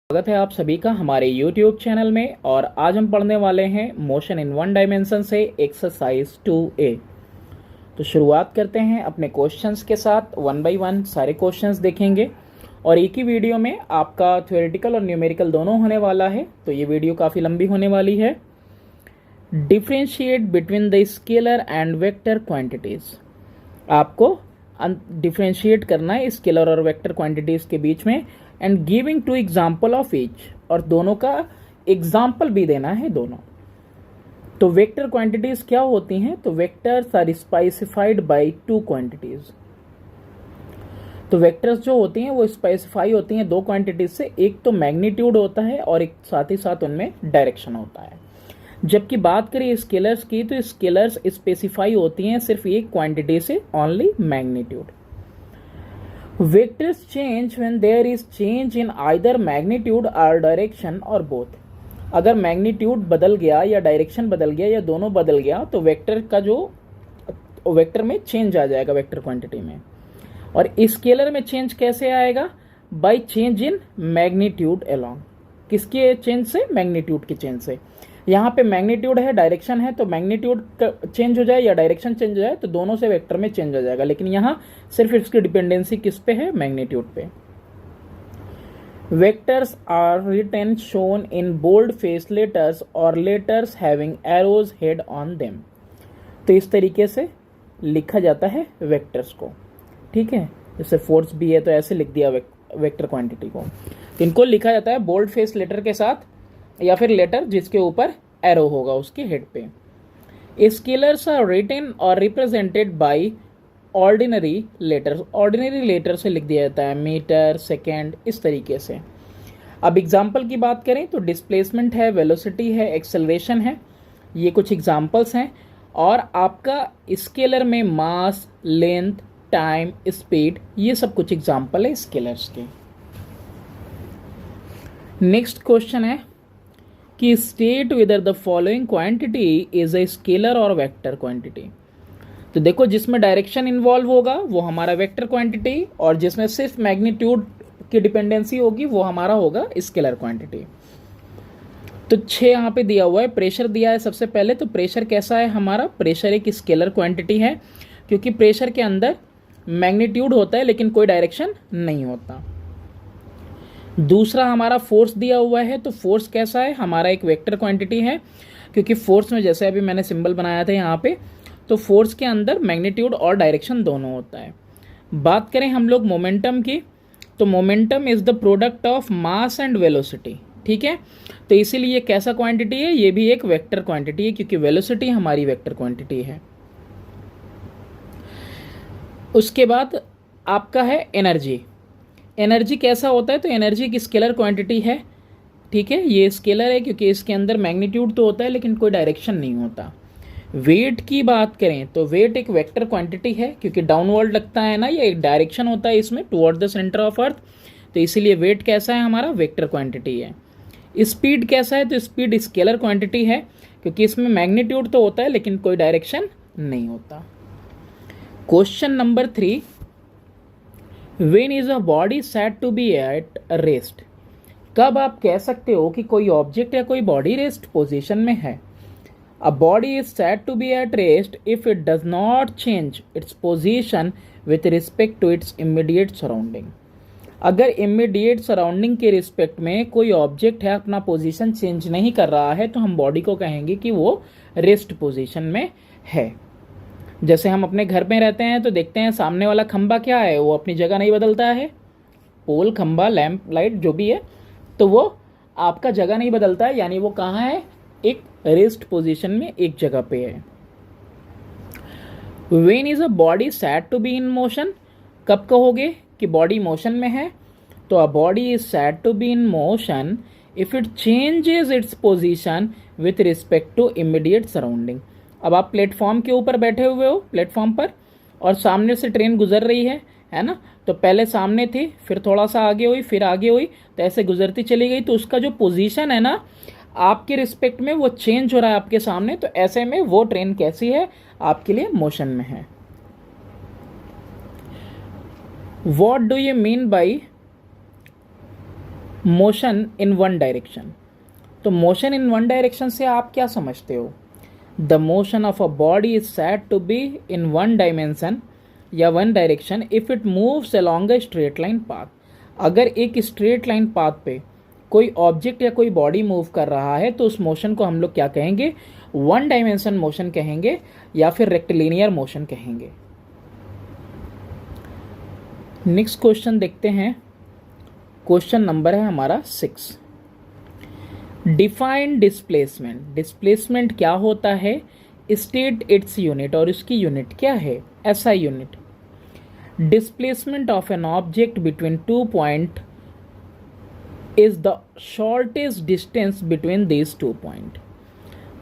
स्वागत है आप सभी का हमारे YouTube चैनल में। और आज हम पढ़ने वाले हैं मोशन इन वन डायमेंशन से एक्सरसाइज 2A। तो शुरुआत करते हैं अपने क्वेश्चंस के साथ। वन बाय वन सारे क्वेश्चंस देखेंगे और एक ही वीडियो में आपका थ्योरेटिकल और न्यूमेरिकल दोनों होने वाला है, तो ये वीडियो काफ़ी लंबी होने वाली है। Differentiate between the scalar and vector quantities. आपको डिफ्रेंशिएट करना है स्केलर और वेक्टर क्वांटिटीज़ के बीच में। And giving two example of each, और दोनों का एग्जाम्पल भी देना है दोनों। तो वेक्टर क्वांटिटीज क्या होती हैं? तो vectors are specified by two quantities. तो वेक्टर्स जो होती हैं वो स्पेसिफाई होती हैं दो क्वांटिटीज से, एक तो मैग्नीट्यूड होता है और एक साथ ही साथ उनमें डायरेक्शन होता है। जबकि बात करें स्केलर्स की, तो स्केलर्स स्पेसिफाई होती हैं सिर्फ एक क्वांटिटी से, only magnitude. Vectors change when there is change in either magnitude or direction or both। अगर मैग्नीट्यूड बदल गया या डायरेक्शन बदल गया या दोनों बदल गया तो वेक्टर का जो वेक्टर में चेंज आ जाएगा वेक्टर क्वांटिटी में। और स्केलर में चेंज कैसे आएगा? By change in magnitude along. किसके चेंज से? मैग्नीट्यूड के चेंज से। यहाँ पे मैग्नीट्यूड है, डायरेक्शन है, तो मैग्नीट्यूड चेंज हो जाए या डायरेक्शन चेंज हो जाए तो दोनों से वेक्टर में चेंज हो जाएगा। लेकिन यहाँ सिर्फ इसकी डिपेंडेंसी किस पे है? मैग्नीट्यूड पे। Vectors are written shown in bold face letters और letters having arrows head on them. तो इस तरीके से लिखा जाता है वेक्टर्स को, ठीक है। जैसे फोर्स भी है तो ऐसे लिख दिया वेक्टर क्वांटिटी को। तो इनको लिखा जाता है बोल्ड फेस लेटर के साथ, या फिर लेटर जिसके ऊपर एरो होगा उसके हेड पे। स्केलर्स आर रिटन और represented by ordinary letters. Ordinary letter से लिख दिया जाता है, मीटर, सेकेंड, इस तरीके से। अब एग्जाम्पल की बात करें तो डिस्प्लेसमेंट है, वेलोसिटी है, एक्सेलरेशन है, ये कुछ एग्जाम्पल्स हैं। और आपका स्केलर में मास, लेंथ, टाइम, स्पीड, ये सब कुछ एग्जाम्पल है स्केलर्स के। नेक्स्ट क्वेश्चन है कि state whether the following quantity is a scalar और वेक्टर क्वांटिटी। तो देखो, जिसमें डायरेक्शन इन्वॉल्व होगा वो हमारा वेक्टर क्वांटिटी, और जिसमें सिर्फ मैग्नीट्यूड की डिपेंडेंसी होगी वो हमारा होगा स्केलर क्वांटिटी। तो 6 यहाँ पे दिया हुआ है। प्रेशर दिया है सबसे पहले। तो प्रेशर कैसा है हमारा? प्रेशर एक स्केलर क्वांटिटी है, क्योंकि प्रेशर के अंदर मैग्नीट्यूड होता है लेकिन कोई डायरेक्शन नहीं होता। दूसरा हमारा फोर्स दिया हुआ है। तो फोर्स कैसा है? हमारा एक वेक्टर क्वांटिटी है, क्योंकि फोर्स में जैसे अभी मैंने सिंबल बनाया था यहाँ पे, तो फोर्स के अंदर मैग्नीट्यूड और डायरेक्शन दोनों होता है। बात करें हम लोग मोमेंटम की, तो momentum is the product of mass and velocity, ठीक है। तो इसीलिए ये कैसा क्वांटिटी है? ये भी एक वेक्टर क्वांटिटी है, क्योंकि वेलोसिटी हमारी वेक्टर क्वांटिटी है। उसके बाद आपका है एनर्जी। एनर्जी कैसा होता है? तो एनर्जी एक स्केलर क्वांटिटी है, ठीक है। ये स्केलर है क्योंकि इसके अंदर मैग्नीट्यूड तो होता है लेकिन कोई डायरेक्शन नहीं होता। वेट की बात करें तो वेट एक वेक्टर क्वांटिटी है, क्योंकि डाउनवर्ड लगता है ना, ये एक डायरेक्शन होता है इसमें toward the centre of earth. तो इसीलिए वेट कैसा है हमारा? वेक्टर क्वांटिटी है। स्पीड कैसा है? तो स्पीड स्केलर क्वांटिटी है, क्योंकि इसमें मैग्नीट्यूड तो होता है लेकिन कोई डायरेक्शन नहीं होता। Question number 3, When is a body said to be at rest? कब आप कह सकते हो कि कोई ऑब्जेक्ट या कोई बॉडी रेस्ट पोजीशन में है? A body is said to be at rest if it does not change its position with respect to its immediate surrounding। अगर इमीडिएट सराउंडिंग के रिस्पेक्ट में कोई ऑब्जेक्ट है अपना पोजीशन चेंज नहीं कर रहा है तो हम बॉडी को कहेंगे कि वो रेस्ट पोजीशन में है। जैसे हम अपने घर में रहते हैं तो देखते हैं सामने वाला खंबा क्या है, वो अपनी जगह नहीं बदलता है। पोल, खंबा, लैंप, लाइट जो भी है, तो वो आपका जगह नहीं बदलता है, यानी वो कहाँ है? एक रेस्ट पोजीशन में एक जगह पे है। When is a body said to be in motion? कब कहोगे कि बॉडी मोशन में है? तो a body is said to be in motion if it changes its position with respect to immediate surrounding. अब आप प्लेटफॉर्म के ऊपर बैठे हुए हो, प्लेटफॉर्म पर, और सामने से ट्रेन गुजर रही है ना। तो पहले सामने थी, फिर थोड़ा सा आगे हुई, फिर आगे हुई, तो ऐसे गुजरती चली गई। तो उसका जो पोजीशन है ना आपके रिस्पेक्ट में वो चेंज हो रहा है आपके सामने। तो ऐसे में वो ट्रेन कैसी है? आपके लिए मोशन में है। What do you mean by motion in one direction. तो मोशन इन वन डायरेक्शन से आप क्या समझते हो? The motion of a body is said to be in one dimension या one direction if it moves along a straight line path. अगर एक straight line path पे कोई ऑब्जेक्ट या कोई बॉडी मूव कर रहा है तो उस मोशन को हम लोग क्या कहेंगे? वन डायमेंशन मोशन कहेंगे या फिर रेक्टिलिनियर मोशन कहेंगे। नेक्स्ट क्वेश्चन देखते हैं। क्वेश्चन नंबर है हमारा 6। Define displacement. डिस्प्लेसमेंट क्या होता है? स्टेट इट्स यूनिट, और इसकी यूनिट क्या है? SI unit. Displacement of an object between 2 point is the shortest distance between these 2 point.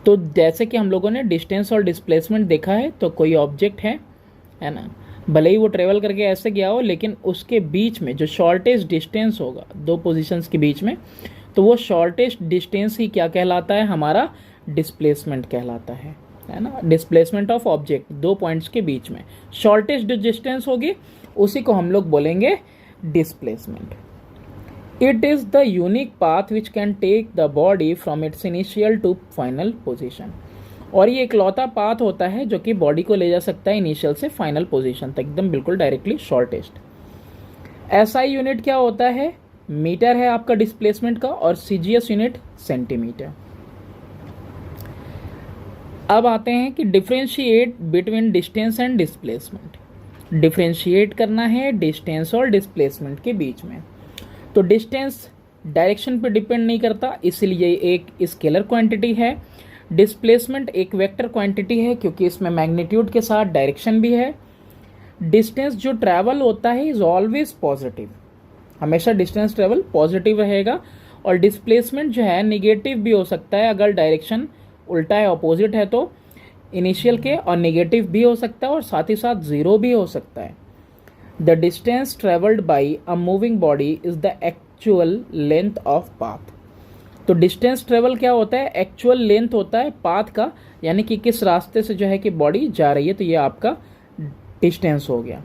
तो जैसे कि हम लोगों ने डिस्टेंस और डिस्प्लेसमेंट देखा है, तो कोई ऑब्जेक्ट है ना, भले ही वो ट्रेवल करके ऐसे गया हो, लेकिन उसके बीच में जो शॉर्टेस्ट डिस्टेंस होगा दो पोजीशंस के बीच में, तो वो शॉर्टेस्ट डिस्टेंस ही क्या कहलाता है? हमारा डिस्प्लेसमेंट कहलाता है ना। डिस्प्लेसमेंट ऑफ ऑब्जेक्ट दो पॉइंट्स के बीच में शॉर्टेस्ट डिस्टेंस होगी, उसी को हम लोग बोलेंगे displacement. It is the unique path which can take the body from its initial to final position. और ये इकलौता पाथ होता है जो कि बॉडी को ले जा सकता है इनिशियल से फाइनल पोजीशन तक, एकदम बिल्कुल डायरेक्टली शॉर्टेस्ट। एसआई यूनिट क्या होता है? मीटर है आपका डिस्प्लेसमेंट का, और सीजीएस यूनिट सेंटीमीटर। अब आते हैं कि differentiate between distance and displacement. Differentiate करना है डिस्टेंस और डिस्प्लेसमेंट के बीच में। तो डिस्टेंस डायरेक्शन पे डिपेंड नहीं करता, इसलिए एक स्केलर क्वांटिटी है। डिस्प्लेसमेंट एक वेक्टर क्वांटिटी है, क्योंकि इसमें मैग्नीट्यूड के साथ डायरेक्शन भी है। डिस्टेंस जो ट्रैवल होता है इज ऑलवेज पॉजिटिव, हमेशा डिस्टेंस ट्रैवल पॉजिटिव रहेगा। और डिस्प्लेसमेंट जो है निगेटिव भी हो सकता है, अगर डायरेक्शन उल्टा है, अपोजिट है, तो इनिशियल के, और निगेटिव भी हो सकता है, और साथ ही साथ जीरो भी हो सकता है। The distance travelled by a moving body is the actual length of path. तो डिस्टेंस ट्रेवल क्या होता है? एक्चुअल लेंथ होता है पाथ का, यानी कि किस रास्ते से जो है कि बॉडी जा रही है, तो ये आपका डिस्टेंस हो गया।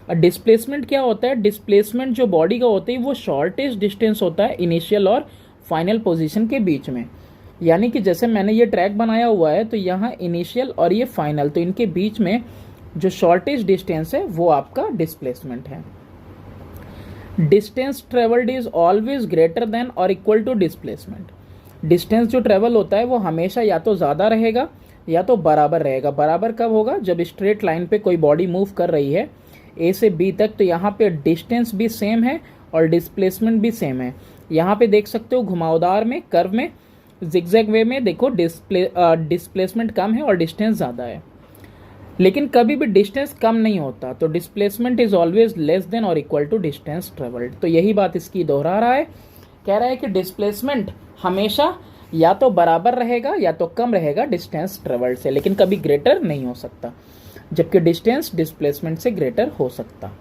और डिस्प्लेसमेंट क्या होता है? डिस्प्लेसमेंट जो बॉडी का होता है वो शॉर्टेस्ट डिस्टेंस होता है इनिशियल और फाइनल पोजीशन के बीच में। यानी कि जैसे मैंने ये ट्रैक बनाया हुआ है, तो यहाँ इनिशियल और ये फाइनल, तो इनके बीच में जो शॉर्टेस्ट डिस्टेंस है वो आपका डिस्प्लेसमेंट है। Distance travelled is always greater than और इक्वल टू डिस्प्लेसमेंट। डिस्टेंस जो ट्रेवल होता है वो हमेशा या तो ज़्यादा रहेगा या तो बराबर रहेगा। बराबर कब होगा? जब स्ट्रेट लाइन पे कोई बॉडी मूव कर रही है ए से बी तक, तो यहाँ पे डिस्टेंस भी सेम है और डिस्प्लेसमेंट भी सेम है। यहाँ पे देख सकते हो घुमावदार में, कर्व में, जिगजैग वे में देखो डिस्प्लेसमेंट कम है और डिस्टेंस ज़्यादा है। लेकिन कभी भी डिस्टेंस कम नहीं होता, तो displacement is always less than और इक्वल टू डिस्टेंस ट्रेवल्ड। तो यही बात इसकी दोहरा रहा है, कह रहा है कि डिस्प्लेसमेंट हमेशा या तो बराबर रहेगा या तो कम रहेगा डिस्टेंस ट्रेवल्ड से, लेकिन कभी ग्रेटर नहीं हो सकता, जबकि डिस्टेंस डिस्प्लेसमेंट से ग्रेटर हो सकता।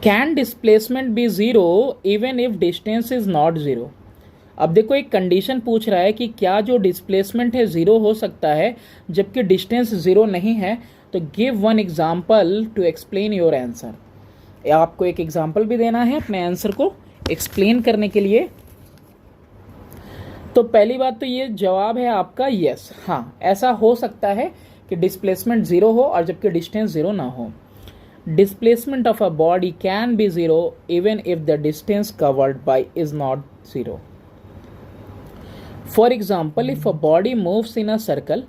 Can displacement be zero even if distance is not zero. अब देखो एक कंडीशन पूछ रहा है कि क्या जो डिस्प्लेसमेंट है जीरो हो सकता है जबकि डिस्टेंस जीरो नहीं है। तो give one example to explain your answer. आपको एक एग्जाम्पल भी देना है अपने आंसर को एक्सप्लेन करने के लिए। तो पहली बात तो ये जवाब है आपका यस, हाँ ऐसा हो सकता है कि डिस्प्लेसमेंट जीरो हो और जबकि डिस्टेंस जीरो ना हो। Displacement of a body can be zero even if the distance covered by is not zero. For example, if a body moves in a circle,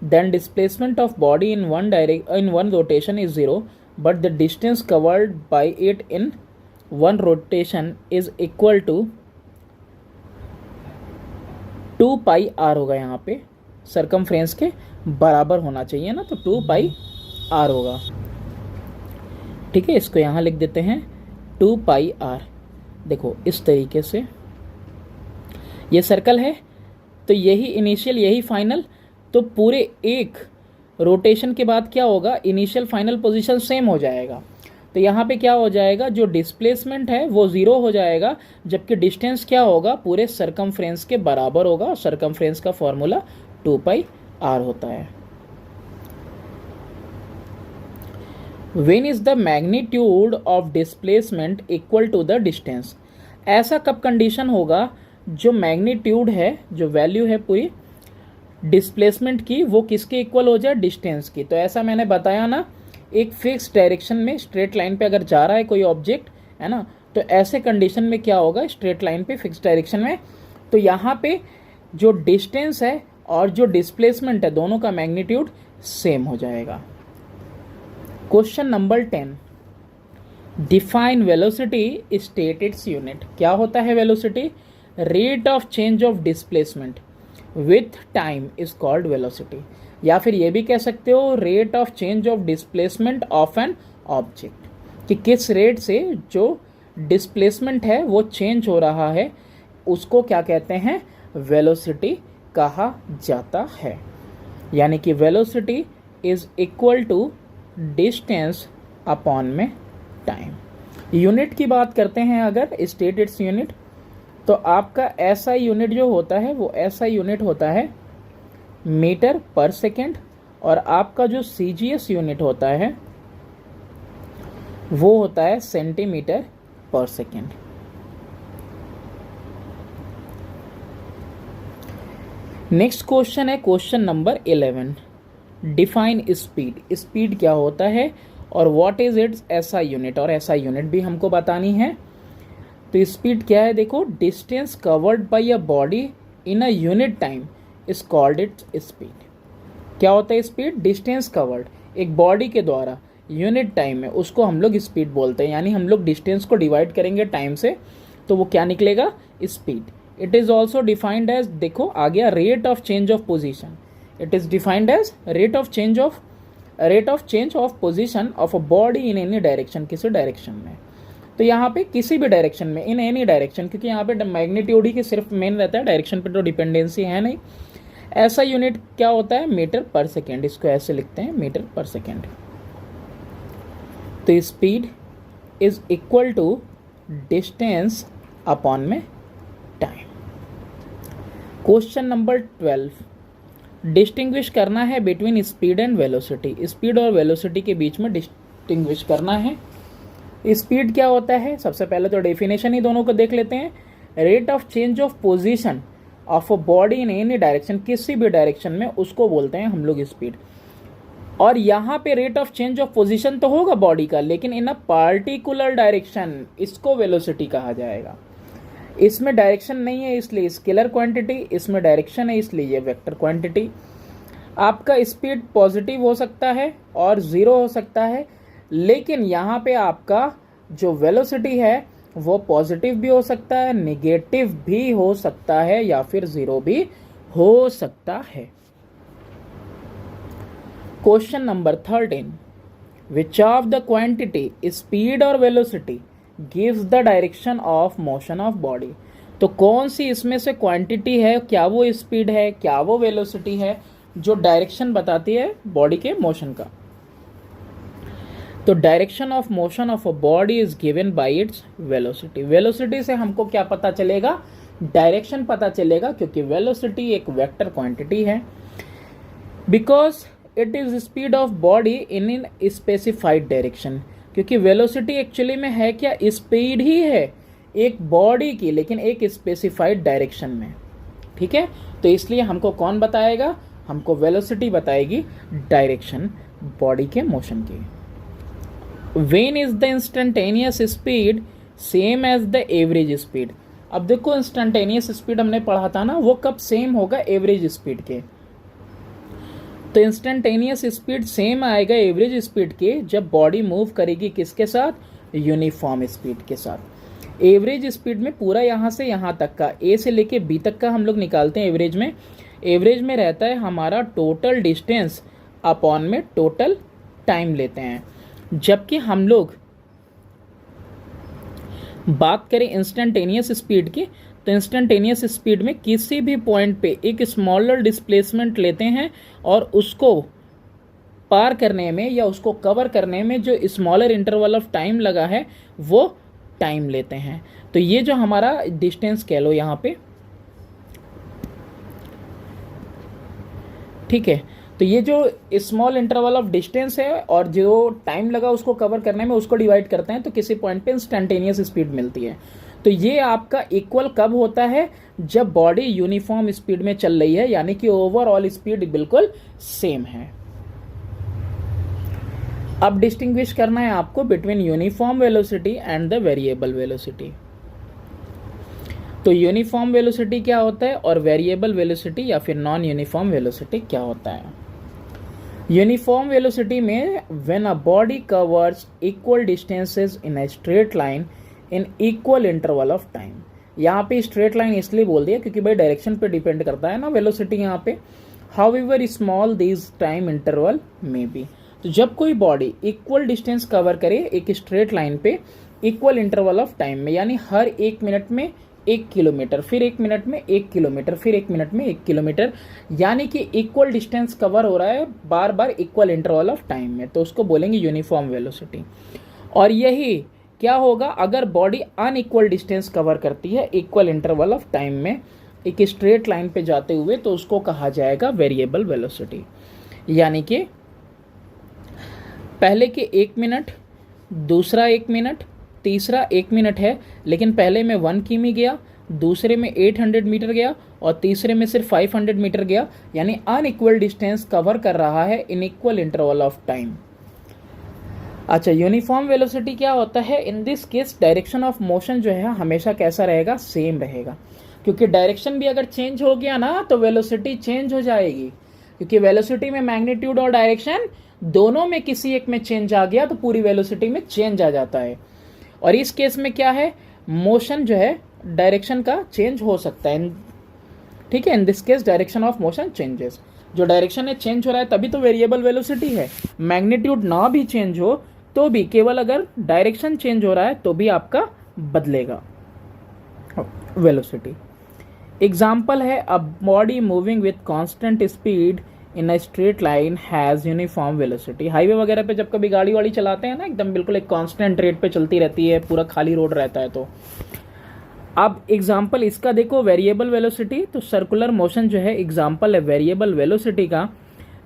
then displacement of body in one rotation is zero, but the distance covered by it in one rotation is equal to 2 pi r होगा। यहाँ पे circumference के बराबर होना चाहिए ना, तो 2 pi r होगा। ठीक है, इसको यहाँ लिख देते हैं 2 pi r। देखो इस तरीके से ये सर्कल है, तो यही इनिशियल यही फाइनल, तो पूरे एक रोटेशन के बाद क्या होगा? इनिशियल फाइनल पोजीशन सेम हो जाएगा। तो यहाँ पे क्या हो जाएगा? जो डिस्प्लेसमेंट है वो जीरो हो जाएगा, जबकि डिस्टेंस क्या होगा? पूरे सर्कमफ्रेंस के बराबर होगा। और सर्कमफ्रेंस का फॉर्मूला 2 pi r होता है। When is the magnitude of displacement equal to the distance? ऐसा कब कंडीशन होगा, जो मैग्नीट्यूड है, जो वैल्यू है पूरी डिस्प्लेसमेंट की, वो किसके इक्वल हो जाए, डिस्टेंस की। तो ऐसा मैंने बताया ना, एक फिक्स डायरेक्शन में स्ट्रेट लाइन पे अगर जा रहा है कोई ऑब्जेक्ट, है ना, तो ऐसे कंडीशन में क्या होगा, स्ट्रेट लाइन पे फिक्स डायरेक्शन में, तो यहाँ पे जो डिस्टेंस है और जो डिस्प्लेसमेंट है दोनों का मैग्नीट्यूड सेम हो जाएगा। Question number 10, define velocity, state its unit. क्या होता है velocity, rate of change of displacement with time is called velocity, या फिर ये भी कह सकते हो rate of change of displacement of an object, कि किस रेट से जो डिस्प्लेसमेंट है वो चेंज हो रहा है, उसको क्या कहते हैं, वेलोसिटी कहा जाता है। यानी कि velocity is equal to distance upon में टाइम। यूनिट की बात करते हैं अगर, स्टेट इट्स यूनिट, तो आपका ऐसा यूनिट जो होता है वो ऐसा यूनिट होता है मीटर पर सेकेंड, और आपका जो CGS यूनिट होता है वो होता है सेंटीमीटर पर सेकेंड। नेक्स्ट क्वेश्चन है question number 11, define speed. Speed क्या होता है और what is it's SI unit, और SI यूनिट भी हमको बतानी है। तो स्पीड क्या है, देखो, distance covered by a body in a unit time is called its speed. क्या होता है स्पीड, डिस्टेंस कवर्ड एक बॉडी के द्वारा यूनिट टाइम में, उसको हम लोग स्पीड बोलते हैं। यानी हम लोग डिस्टेंस को डिवाइड करेंगे टाइम से, तो वो क्या निकलेगा, speed. It is also defined as, देखो आ गया, rate of change of position. It is defined as rate of change of position of a body in any direction, किसी डायरेक्शन में। तो यहाँ पे किसी भी डायरेक्शन में, इन एनी डायरेक्शन, क्योंकि यहाँ पे मैग्नीट्यूड ही की सिर्फ मेन रहता है, डायरेक्शन पे तो डिपेंडेंसी है नहीं। ऐसा यूनिट क्या होता है, मीटर पर सेकेंड, इसको ऐसे लिखते हैं मीटर पर सेकेंड। तो speed is equal to distance upon में टाइम। क्वेश्चन नंबर 12, डिस्टिंग्विश करना है between speed and velocity. Speed और वेलोसिटी के बीच में डिस्टिंग्विश करना है। स्पीड क्या होता है, सबसे पहले तो डेफिनेशन ही दोनों को देख लेते हैं। Rate of change of position of a body in any direction, किसी भी डायरेक्शन में, उसको बोलते हैं हम लोग स्पीड। और यहाँ पे rate of change of position तो होगा बॉडी का, लेकिन इन अ पार्टिकुलर डायरेक्शन, इसको वेलोसिटी कहा जाएगा। इसमें डायरेक्शन नहीं है इसलिए स्केलर क्वांटिटी, इसमें डायरेक्शन है इसलिए ये वेक्टर क्वांटिटी। आपका स्पीड पॉजिटिव हो सकता है और ज़ीरो हो सकता है, लेकिन यहाँ पे आपका जो वेलोसिटी है वो पॉजिटिव भी हो सकता है, नेगेटिव भी हो सकता है, या फिर ज़ीरो भी हो सकता है। Question number 13, which of the quantity speed और velocity gives the direction of motion of body. तो कौन सी इसमें से क्वांटिटी है, क्या वो स्पीड है, क्या वो वेलोसिटी है, जो डायरेक्शन बताती है बॉडी के मोशन का। तो direction of motion of a body is given by its velocity. Velocity से हमको क्या पता चलेगा, डायरेक्शन पता चलेगा, क्योंकि वेलोसिटी एक वेक्टर क्वांटिटी है। Because it is speed of body in specified direction, क्योंकि वेलोसिटी एक्चुअली में है क्या, स्पीड ही है एक बॉडी की, लेकिन एक स्पेसिफाइड डायरेक्शन में। ठीक है, तो इसलिए हमको कौन बताएगा, हमको वेलोसिटी बताएगी डायरेक्शन बॉडी के मोशन की। When is the instantaneous speed same as the average speed. अब देखो इंस्टेंटेनियस स्पीड हमने पढ़ा था ना, वो कब सेम होगा, एवरेज स्पीड के। तो इंस्टेंटेनियस स्पीड सेम आएगा एवरेज स्पीड के जब बॉडी मूव करेगी किसके साथ, यूनिफॉर्म स्पीड के साथ। एवरेज स्पीड में पूरा यहाँ से यहाँ तक का, ए से लेके बी तक का हम लोग निकालते हैं एवरेज में। एवरेज में रहता है हमारा टोटल डिस्टेंस अपॉन में टोटल टाइम लेते हैं। जबकि हम लोग बात करें इंस्टेंटेनियस स्पीड की, तो इंस्टेंटेनियस स्पीड में किसी भी पॉइंट पे एक स्मॉलर डिस्प्लेसमेंट लेते हैं और उसको पार करने में या उसको कवर करने में जो स्मॉलर इंटरवल ऑफ टाइम लगा है वो टाइम लेते हैं। तो ये जो हमारा डिस्टेंस कह लो यहाँ पे, ठीक है, तो ये जो स्मॉल इंटरवल ऑफ डिस्टेंस है और जो टाइम लगा उसको कवर करने में, उसको डिवाइड करते हैं, तो किसी पॉइंट पे इंस्टेंटेनियस स्पीड मिलती है। तो ये आपका इक्वल कब होता है, जब बॉडी यूनिफॉर्म स्पीड में चल रही है, यानी कि ओवरऑल स्पीड बिल्कुल सेम है। अब डिस्टिंग्विश करना है आपको between uniform velocity and the variable velocity. तो यूनिफॉर्म वेलोसिटी क्या होता है और वेरिएबल वेलोसिटी या फिर नॉन यूनिफॉर्म वेलोसिटी क्या होता है। यूनिफॉर्म वेलोसिटी में when a body covers equal distances in a straight line in equal interval of time. यहाँ पे स्ट्रेट लाइन इसलिए बोल दिया क्योंकि भाई डायरेक्शन पे डिपेंड करता है ना वेलोसिटी यहाँ पे। However small this time interval में बी। तो जब कोई बॉडी इक्वल डिस्टेंस कवर करे एक स्ट्रेट लाइन पे इक्वल इंटरवल ऑफ टाइम में, यानी हर 1 मिनट में 1 किलोमीटर, फिर 1 मिनट में 1 किलोमीटर, फिर 1 मिनट में 1 किलोमीटर, यानी कि इक्वल डिस्टेंस कवर हो रहा है बार बार इक्वल इंटरवल ऑफ टाइम में, तो उसको बोलेंगे यूनिफॉर्म वेलोसिटी। और यही क्या होगा अगर बॉडी अनइक्वल डिस्टेंस कवर करती है इक्वल इंटरवल ऑफ टाइम में एक स्ट्रेट लाइन पे जाते हुए, तो उसको कहा जाएगा वेरिएबल वेलोसिटी। यानी कि पहले के 1 मिनट, दूसरा 1 मिनट, तीसरा 1 मिनट है, लेकिन पहले में 1 किमी गया, दूसरे में 800 मीटर गया और तीसरे में सिर्फ 500 मीटर गया, यानी अनइक्वल डिस्टेंस कवर कर रहा है इन इक्वल इंटरवल ऑफ टाइम। अच्छा, यूनिफॉर्म वेलोसिटी क्या होता है, in this case direction of motion जो है हमेशा कैसा रहेगा, सेम रहेगा, क्योंकि डायरेक्शन भी अगर चेंज हो गया ना तो वेलोसिटी चेंज हो जाएगी, क्योंकि वेलोसिटी में मैग्नीट्यूड और डायरेक्शन दोनों में किसी एक में चेंज आ गया तो पूरी वेलोसिटी में चेंज आ जाता है। और इस केस में क्या है, मोशन जो है डायरेक्शन का चेंज हो सकता है, ठीक है। In this case direction of motion changes, जो डायरेक्शन है चेंज हो रहा है तभी तो वेरिएबल वेलोसिटी है। मैग्नीट्यूड ना भी चेंज हो तो भी, केवल अगर डायरेक्शन चेंज हो रहा है तो भी आपका बदलेगा वेलोसिटी। एग्जाम्पल है, a body moving with constant speed in a straight line has uniform velocity. Highway वगैरह पे जब कभी गाड़ी वाड़ी चलाते हैं ना, एकदम बिल्कुल एक कांस्टेंट रेट पे चलती रहती है, पूरा खाली रोड रहता है। तो अब एग्जाम्पल इसका देखो, वेरिएबल वेलोसिटी, तो सर्कुलर मोशन जो है एग्जाम्पल है वेरिएबल वेलोसिटी का,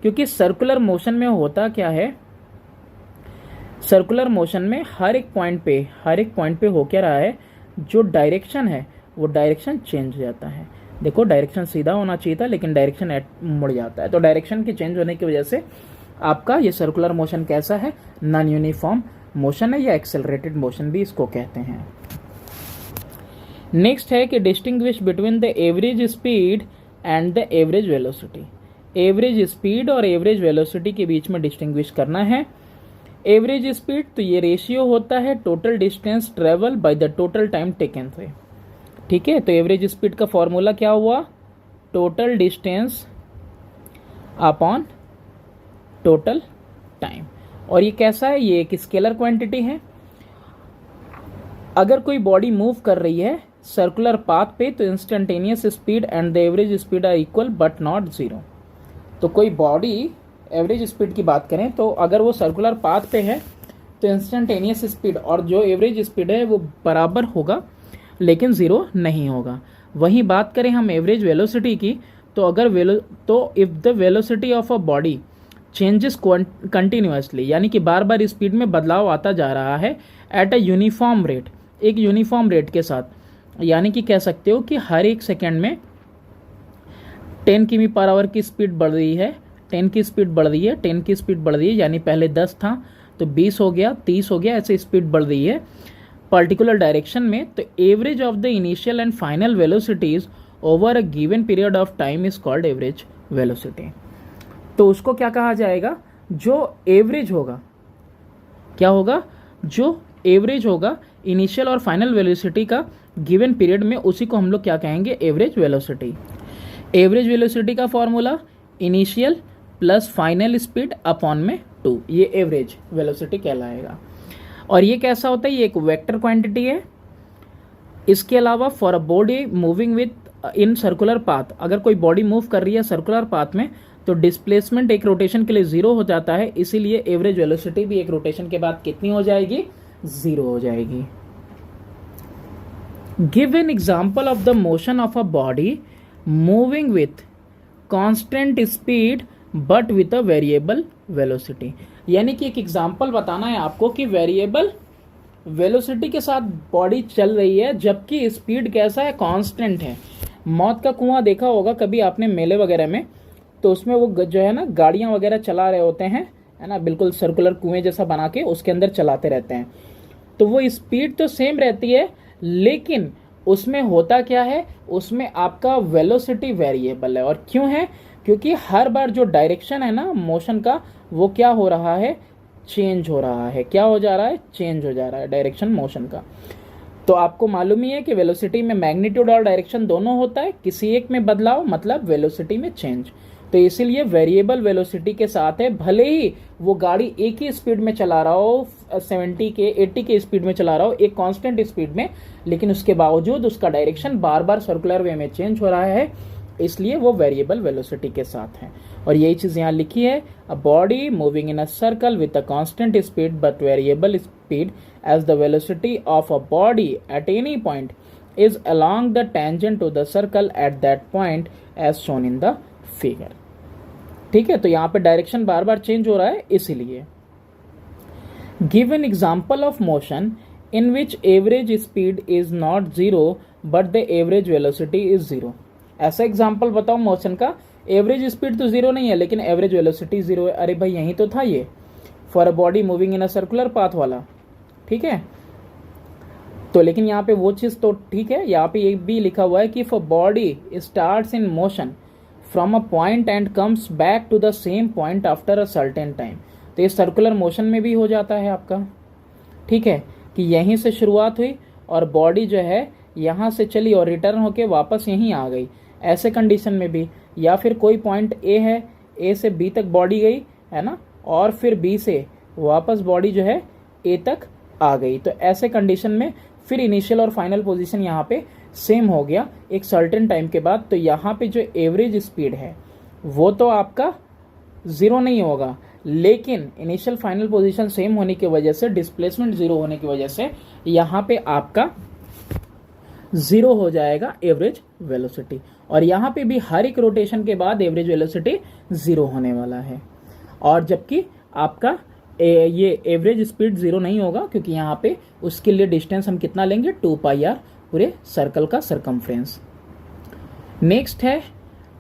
क्योंकि सर्कुलर मोशन में होता क्या है, सर्कुलर मोशन में हर एक पॉइंट पे हो क्या रहा है, जो डायरेक्शन है वो डायरेक्शन चेंज हो जाता है। देखो डायरेक्शन सीधा होना चाहिए था लेकिन डायरेक्शन मुड़ जाता है, तो डायरेक्शन के चेंज होने की वजह से आपका ये सर्कुलर मोशन कैसा है, नॉन यूनिफॉर्म मोशन है, या एक्सेलरेटेड मोशन भी इसको कहते हैं। नेक्स्ट है कि distinguish between the average speed and the average velocity. Average speed और एवरेज वेलोसिटी के बीच में डिस्टिंग्विश करना है। एवरेज स्पीड, तो ये रेशियो होता है total distance travel by the total time taken से, ठीक है। तो एवरेज स्पीड का फॉर्मूला क्या हुआ, total distance upon total time. और ये कैसा है, ये एक स्केलर क्वांटिटी है। अगर कोई बॉडी मूव कर रही है सर्कुलर पाथ पे तो instantaneous speed and the average speed are equal but not zero. तो कोई बॉडी एवरेज स्पीड की बात करें तो अगर वो सर्कुलर पाथ पे है तो इंस्टेंटेनियस स्पीड और जो एवरेज स्पीड है वो बराबर होगा लेकिन ज़ीरो नहीं होगा। वहीं बात करें हम एवरेज वेलोसिटी की, तो अगर तो if the velocity of a body changes continuously, यानी कि बार बार स्पीड में बदलाव आता जा रहा है एट अ यूनिफॉर्म रेट, एक यूनिफॉर्म रेट के साथ, यानी कि कह सकते हो कि हर एक सेकेंड में 10 किमी पर आवर की स्पीड बढ़ रही है, 10 की स्पीड बढ़ रही है, 10 की स्पीड बढ़ रही है, यानी पहले 10 था तो 20 हो गया, 30 हो गया, ऐसे स्पीड बढ़ रही है पर्टिकुलर डायरेक्शन में। तो average of the initial and final velocities over a given period of time is called average velocity. तो उसको क्या कहा जाएगा, जो एवरेज होगा, क्या होगा, जो एवरेज होगा इनिशियल और फाइनल वेलोसिटी का गिवन पीरियड में, उसी को हम लोग क्या कहेंगे, एवरेज वेलोसिटी। एवरेज वेलोसिटी का formula initial plus final speed upon में 2, ये एवरेज वेलोसिटी कहलाएगा। और ये कैसा होता है, ये एक वेक्टर क्वांटिटी है। इसके अलावा for a body moving with in circular path, अगर कोई बॉडी मूव कर रही है सर्कुलर पाथ में तो डिस्प्लेसमेंट एक रोटेशन के लिए 0 हो जाता है, इसीलिए एवरेज वेलोसिटी भी एक रोटेशन के बाद कितनी हो जाएगी, 0 हो जाएगी। Give an example of the motion of a body moving with constant speed but with a variable velocity. यानी कि एक एग्जाम्पल बताना है आपको कि वेरिएबल वेलोसिटी के साथ बॉडी चल रही है, जबकि स्पीड कैसा है, कांस्टेंट है। मौत का कुआं देखा होगा कभी आपने मेले वगैरह में, तो उसमें वो जो है ना गाड़ियां वगैरह चला रहे होते हैं, है ना, बिल्कुल सर्कुलर कुएं जैसा बना के उसके अंदर चलाते रहते हैं। तो वो स्पीड तो सेम रहती है, लेकिन उसमें होता क्या है, उसमें आपका वेलोसिटी वेरिएबल है। और क्यों है, क्योंकि हर बार जो डायरेक्शन है ना मोशन का, वो क्या हो रहा है, चेंज हो रहा है। क्या हो जा रहा है, चेंज हो जा रहा है डायरेक्शन मोशन का। तो आपको मालूम ही है कि वेलोसिटी में मैग्नीट्यूड और डायरेक्शन दोनों होता है, किसी एक में बदलाव मतलब वेलोसिटी में चेंज। तो इसीलिए वेरिएबल वेलोसिटी के साथ है, भले ही वो गाड़ी एक ही स्पीड में चला रहा हो, 80 के स्पीड में चला रहा हो, एक कांस्टेंट स्पीड में, लेकिन उसके बावजूद उसका डायरेक्शन बार बार सर्कुलर वे में चेंज हो रहा है, इसलिए वो वेरिएबल वेलोसिटी के साथ है। और यही चीज यहाँ लिखी है, a body moving in a circle with a constant speed but variable speed as the velocity of a body at any point is along the tangent to the circle at that point as shown in the figure। ठीक है, तो यहाँ पे direction बार बार change हो रहा है इसीलिए। Give an example of motion in which average speed is not zero but the average velocity is zero. ऐसा एग्जाम्पल बताओ मोशन का, एवरेज स्पीड तो जीरो नहीं है लेकिन एवरेज वेलोसिटी जीरो है। अरे भाई यही तो था ये, for a body moving in a circular path वाला। ठीक है, तो लेकिन यहाँ पे वो चीज तो ठीक है, यहाँ पे ये भी लिखा हुआ है कि for body starts in motion from a point and comes back to the same point after a certain time. तो ये सर्कुलर मोशन में भी हो जाता है आपका। ठीक है, कि यहीं से शुरुआत हुई और बॉडी जो है यहाँ से चली और रिटर्न होके वापस यहीं आ गई, ऐसे कंडीशन में भी। या फिर कोई पॉइंट ए है, ए से बी तक बॉडी गई है ना, और फिर बी से वापस बॉडी जो है ए तक आ गई, तो ऐसे कंडीशन में फिर इनिशियल और फाइनल पोजीशन यहाँ पे सेम हो गया एक सर्टेन टाइम के बाद। तो यहाँ पे जो एवरेज स्पीड है वो तो आपका जीरो नहीं होगा, लेकिन इनिशियल फाइनल पोजीशन सेम होने की वजह से, डिस्प्लेसमेंट जीरो होने की वजह से यहाँ पे आपका जीरो हो जाएगा एवरेज वेलोसिटी। और यहाँ पे भी हर एक रोटेशन के बाद एवरेज वेलोसिटी जीरो होने वाला है। और जबकि आपका ये एवरेज स्पीड जीरो नहीं होगा, क्योंकि यहाँ पे उसके लिए डिस्टेंस हम कितना लेंगे, 2πr, पूरे सर्कल का सरकमफ्रेंस। नेक्स्ट है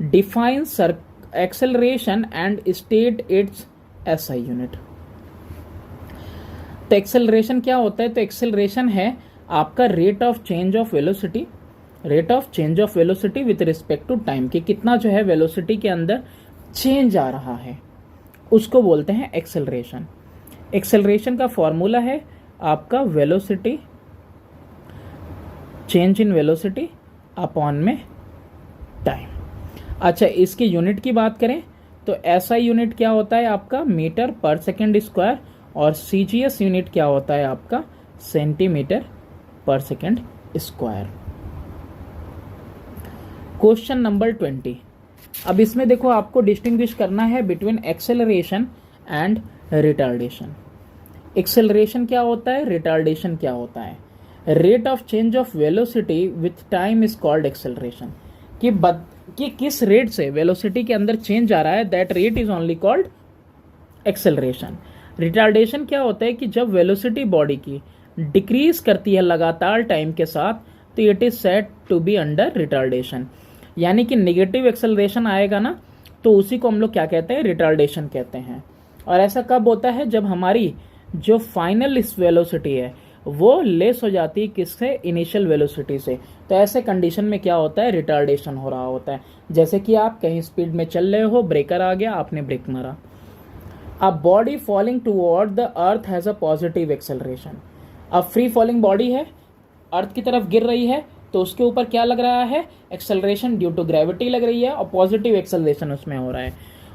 define acceleration and state its SI unit. तो एक्सेलरेशन क्या होता है, तो एक्सेलरेशन है आपका rate of change of velocity, rate of change of velocity with respect to time, कि कितना जो है वेलोसिटी के अंदर चेंज आ रहा है, उसको बोलते हैं एक्सेलरेशन। एक्सेलरेशन का फॉर्मूला है आपका velocity, change in velocity upon में टाइम। अच्छा, इसकी यूनिट की बात करें तो एसआई यूनिट क्या होता है आपका, मीटर पर सेकेंड स्क्वायर, और सीजीएस यूनिट क्या होता है आपका, सेंटीमीटर पर सेकेंड स्क्वायर। Question number 20। अब इसमें देखो आपको डिस्टिंग्विश करना है between acceleration and retardation. Acceleration क्या होता है, रिटार्डेशन क्या होता है। Rate of change of velocity with time is called acceleration, कि किस रेट से वेलोसिटी के अंदर चेंज आ रहा है, that rate is only called acceleration. Retardation क्या होता है कि जब वेलोसिटी बॉडी की डिक्रीज करती है लगातार टाइम के साथ, तो it is said to be under retardation. यानी कि नेगेटिव एक्सेलरेशन आएगा ना, तो उसी को हम लोग क्या कहते हैं, रिटार्डेशन कहते हैं। और ऐसा कब होता है, जब हमारी जो फाइनल वेलोसिटी है वो लेस हो जाती है किससे, इनिशियल वेलोसिटी से। तो ऐसे कंडीशन में क्या होता है, रिटार्डेशन हो रहा होता है। जैसे कि आप कहीं स्पीड में चल रहे हो, ब्रेकर आ गया, आपने ब्रेक मारा। अब body falling toward the earth has a positive acceleration. अब फ्री फॉलिंग बॉडी है, अर्थ की तरफ गिर रही है, तो उसके ऊपर क्या लग रहा है, एक्सेलरेशन ड्यू टू ग्रेविटी लग रही है, और पॉजिटिव एक्सेलरेशन उसमें हो रहा है।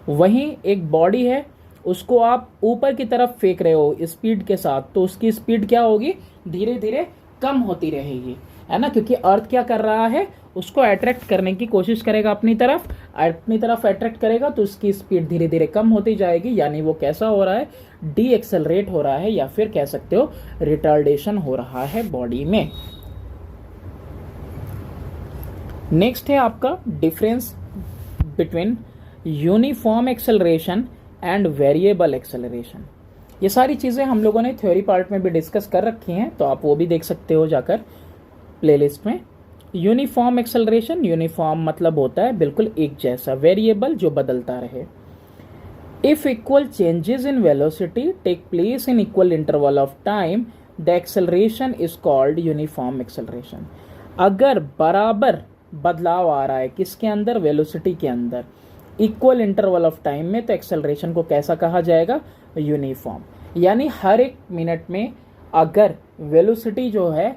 वहीं एक बॉडी है, उसको आप ऊपर की तरफ फेंक रहे हो स्पीड के साथ, तो उसकी स्पीड क्या होगी, धीरे धीरे कम होती रहेगी, है ना, क्योंकि अर्थ क्या कर रहा है, उसको अट्रैक्ट करने की कोशिश करेगा अपनी तरफ अट्रैक्ट करेगा, तो उसकी स्पीड धीरे धीरे कम होती जाएगी। यानी वो कैसा हो रहा है, डी एक्सेलरेट हो रहा है, या फिर कह सकते हो रिटार्डेशन हो रहा है बॉडी में। नेक्स्ट है आपका difference between uniform acceleration and variable acceleration. ये सारी चीज़ें हम लोगों ने थ्योरी पार्ट में भी डिस्कस कर रखी हैं, तो आप वो भी देख सकते हो जाकर प्लेलिस्ट में। यूनिफॉर्म एक्सेलरेशन, यूनिफॉर्म मतलब होता है बिल्कुल एक जैसा, वेरिएबल जो बदलता रहे। If equal changes in velocity take place in equal interval of time the acceleration is called uniform acceleration. अगर बराबर बदलाव आ रहा है किसके अंदर, वेलोसिटी के अंदर, इक्वल इंटरवल ऑफ टाइम में, तो एक्सेलरेशन को कैसा कहा जाएगा, यूनिफॉर्म। यानी हर एक मिनट में अगर वेलोसिटी जो है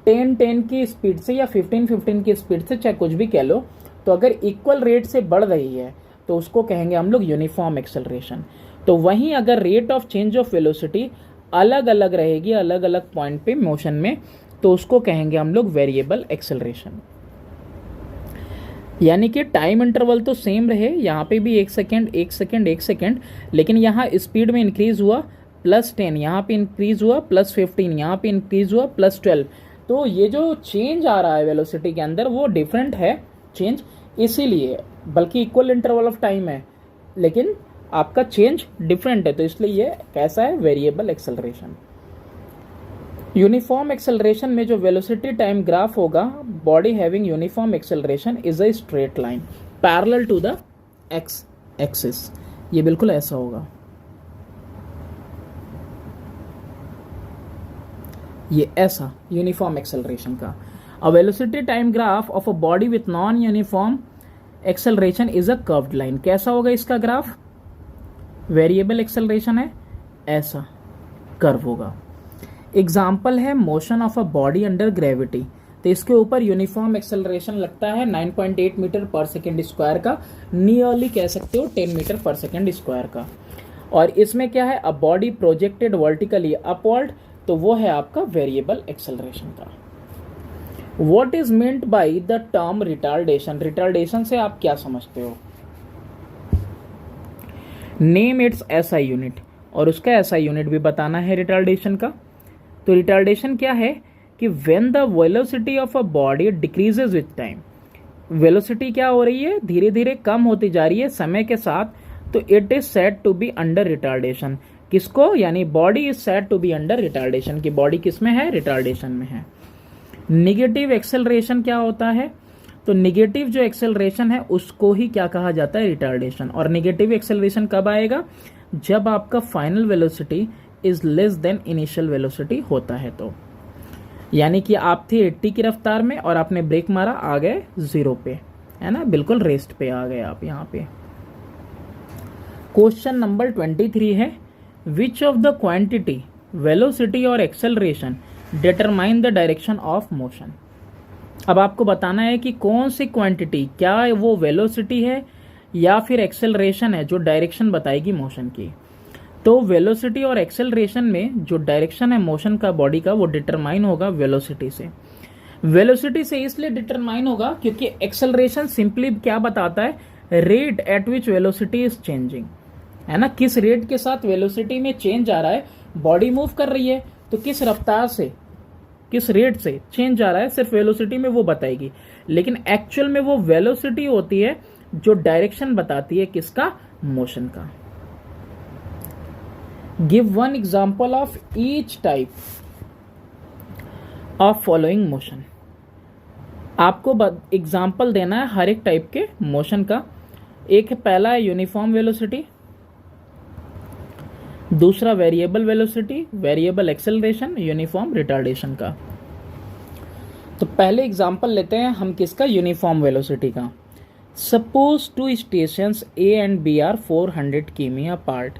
10-10 की स्पीड से या 15-15 की स्पीड से, चाहे कुछ भी कह लो, तो अगर इक्वल रेट से बढ़ रही है तो उसको कहेंगे हम लोग यूनिफॉर्म एक्सेलरेशन। तो वहीं अगर rate of change of velocity अलग अलग रहेगी अलग अलग पॉइंट पे मोशन में, तो उसको कहेंगे हम लोग वेरिएबल एक्सेलरेशन। यानी कि टाइम इंटरवल तो सेम रहे, यहाँ पे भी 1 सेकेंड 1 सेकेंड 1 सेकेंड, लेकिन यहाँ स्पीड में इंक्रीज हुआ +10, यहाँ पे इंक्रीज हुआ +15, यहाँ पे इंक्रीज हुआ +12। तो ये जो चेंज आ रहा है वेलोसिटी के अंदर वो डिफरेंट है चेंज, इसीलिए, बल्कि इक्वल इंटरवल ऑफ टाइम है लेकिन आपका चेंज डिफरेंट है, तो इसलिए ये कैसा है, वेरिएबल एक्सेलरेशन। यूनिफॉर्म एक्सेलरेशन में जो वेलोसिटी टाइम ग्राफ होगा, body having uniform acceleration is a straight line parallel to the x axis. ये बिल्कुल ऐसा होगा, ये ऐसा यूनिफॉर्म एक्सेलरेशन का। A velocity time graph of a body with non uniform acceleration is a curved line. कैसा होगा इसका ग्राफ, वेरिएबल एक्सेलरेशन है, ऐसा कर्व होगा। एग्जाम्पल है motion of a body under gravity, तो इसके ऊपर यूनिफॉर्म एक्सेलरेशन लगता है 9.8 मीटर पर सेकेंड स्क्वायर का, नियरली कह सकते हो 10 मीटर पर सेकेंड स्क्वायर का। और इसमें क्या है, a body projected vertically upward, तो वो है आपका वेरिएबल एक्सेलरेशन का। What is meant by the term retardation, retardation से आप क्या समझते हो, नेम इट्स एसआई यूनिट, और उसका एसआई यूनिट भी बताना है रिटार्डेशन का। तो रिटार्डेशन क्या है कि when the velocity of a body decreases with time, velocity क्या हो रही है, धीरे धीरे कम होती जा रही है समय के साथ, तो it is said to be under retardation. किसको, यानी body is said to be under retardation, की बॉडी किस में है, रिटार्डेशन में है। निगेटिव एक्सेलरेशन क्या होता है, तो निगेटिव जो एक्सेलरेशन है उसको ही क्या कहा जाता है, रिटार्डेशन। और निगेटिव एक्सेलरेशन कब आएगा, जब आपका final velocity is less than initial velocity होता है। तो यानी कि आप थे 80 की रफ्तार में और आपने ब्रेक मारा, आ गए 0 पे, है ना, बिल्कुल रेस्ट पे आ गए आप यहाँ पे। क्वेश्चन नंबर 23 है, which of the quantity velocity और acceleration determine the direction of motion. अब आपको बताना है कि कौन सी क्वांटिटी, क्या वो वेलोसिटी है या फिर एक्सेलरेशन है जो डायरेक्शन बताएगी मोशन की। तो वेलोसिटी और एक्सेलरेशन में जो डायरेक्शन है मोशन का बॉडी का, वो डिटरमाइन होगा वेलोसिटी से। वेलोसिटी से इसलिए डिटरमाइन होगा क्योंकि एक्सेलरेशन सिंपली क्या बताता है, rate at which velocity is changing, है ना, किस रेट के साथ वेलोसिटी में चेंज आ रहा है, बॉडी मूव कर रही है तो किस रफ्तार से, किस रेट से चेंज आ रहा है, सिर्फ वेलोसिटी में वो बताएगी। लेकिन एक्चुअल में वो वेलोसिटी होती है जो डायरेक्शन बताती है किसका, मोशन का। Give one example of each type of following motion. आपको एग्जाम्पल देना है हर एक टाइप के मोशन का। एक पहला है यूनिफॉर्म वेलोसिटी, दूसरा variable velocity, variable acceleration, uniform retardation का। तो पहले एग्जांपल लेते हैं हम किसका, यूनिफॉर्म वेलोसिटी का। Suppose two stations A and B are 400 किमी apart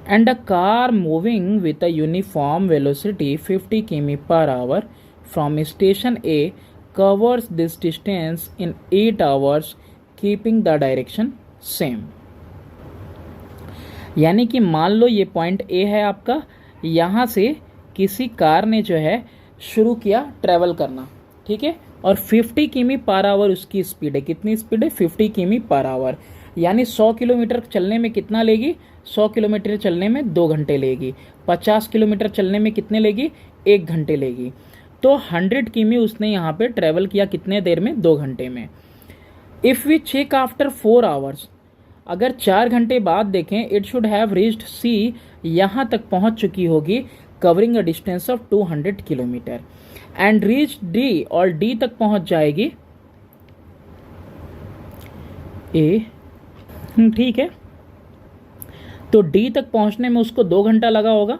and a car moving with a uniform velocity 50 किमी per hour from station A covers this distance in 8 hours keeping the direction same। यानी कि मान लो ये point A है आपका, यहाँ से किसी कार ने जो है शुरू किया ट्रैवल करना, ठीक है, और 50 किमी पर आवर उसकी स्पीड है। कितनी स्पीड है, 50 किमी पर आवर, यानी 100 किलोमीटर चलने में कितना लेगी, 100 किलोमीटर चलने में 2 घंटे लेगी। 50 किलोमीटर चलने में कितने लेगी, 1 घंटे लेगी। तो 100 किमी उसने यहाँ पे ट्रेवल किया कितने देर में, 2 घंटे में। If we check after 4 hours, अगर 4 घंटे बाद देखें, it should have reached C यहाँ तक पहुँच चुकी होगी, covering a distance of 200 kilometre, and reach D, और डी तक पहुँच जाएगी ए, ठीक है। तो डी तक पहुँचने में उसको 2 घंटा लगा होगा,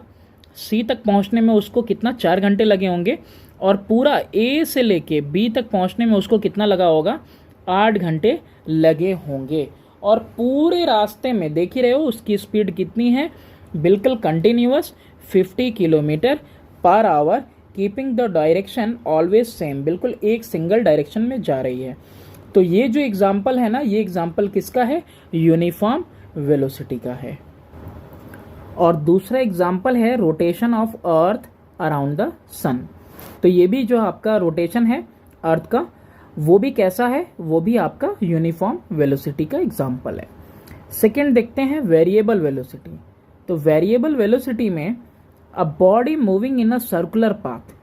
सी तक पहुँचने में उसको कितना 4 घंटे लगे होंगे, और पूरा ए से लेके बी तक पहुँचने में उसको कितना लगा होगा, 8 घंटे लगे होंगे। और पूरे रास्ते में देख ही रहे हो उसकी स्पीड कितनी है, बिल्कुल continuous 50 kilometre per hour, keeping the direction always same, बिल्कुल एक सिंगल डायरेक्शन में जा रही है। तो ये जो एग्जाम्पल है ना, ये एग्जाम्पल किसका है, यूनिफॉर्म वेलोसिटी का है। और दूसरा एग्जाम्पल है rotation of earth around the sun. तो ये भी जो आपका रोटेशन है अर्थ का, वो भी कैसा है, वो भी आपका यूनिफॉर्म वेलोसिटी का एग्जाम्पल है। सेकेंड देखते हैं वेरिएबल वेलोसिटी। तो वेरिएबल वेलोसिटी में a body moving in a circular path,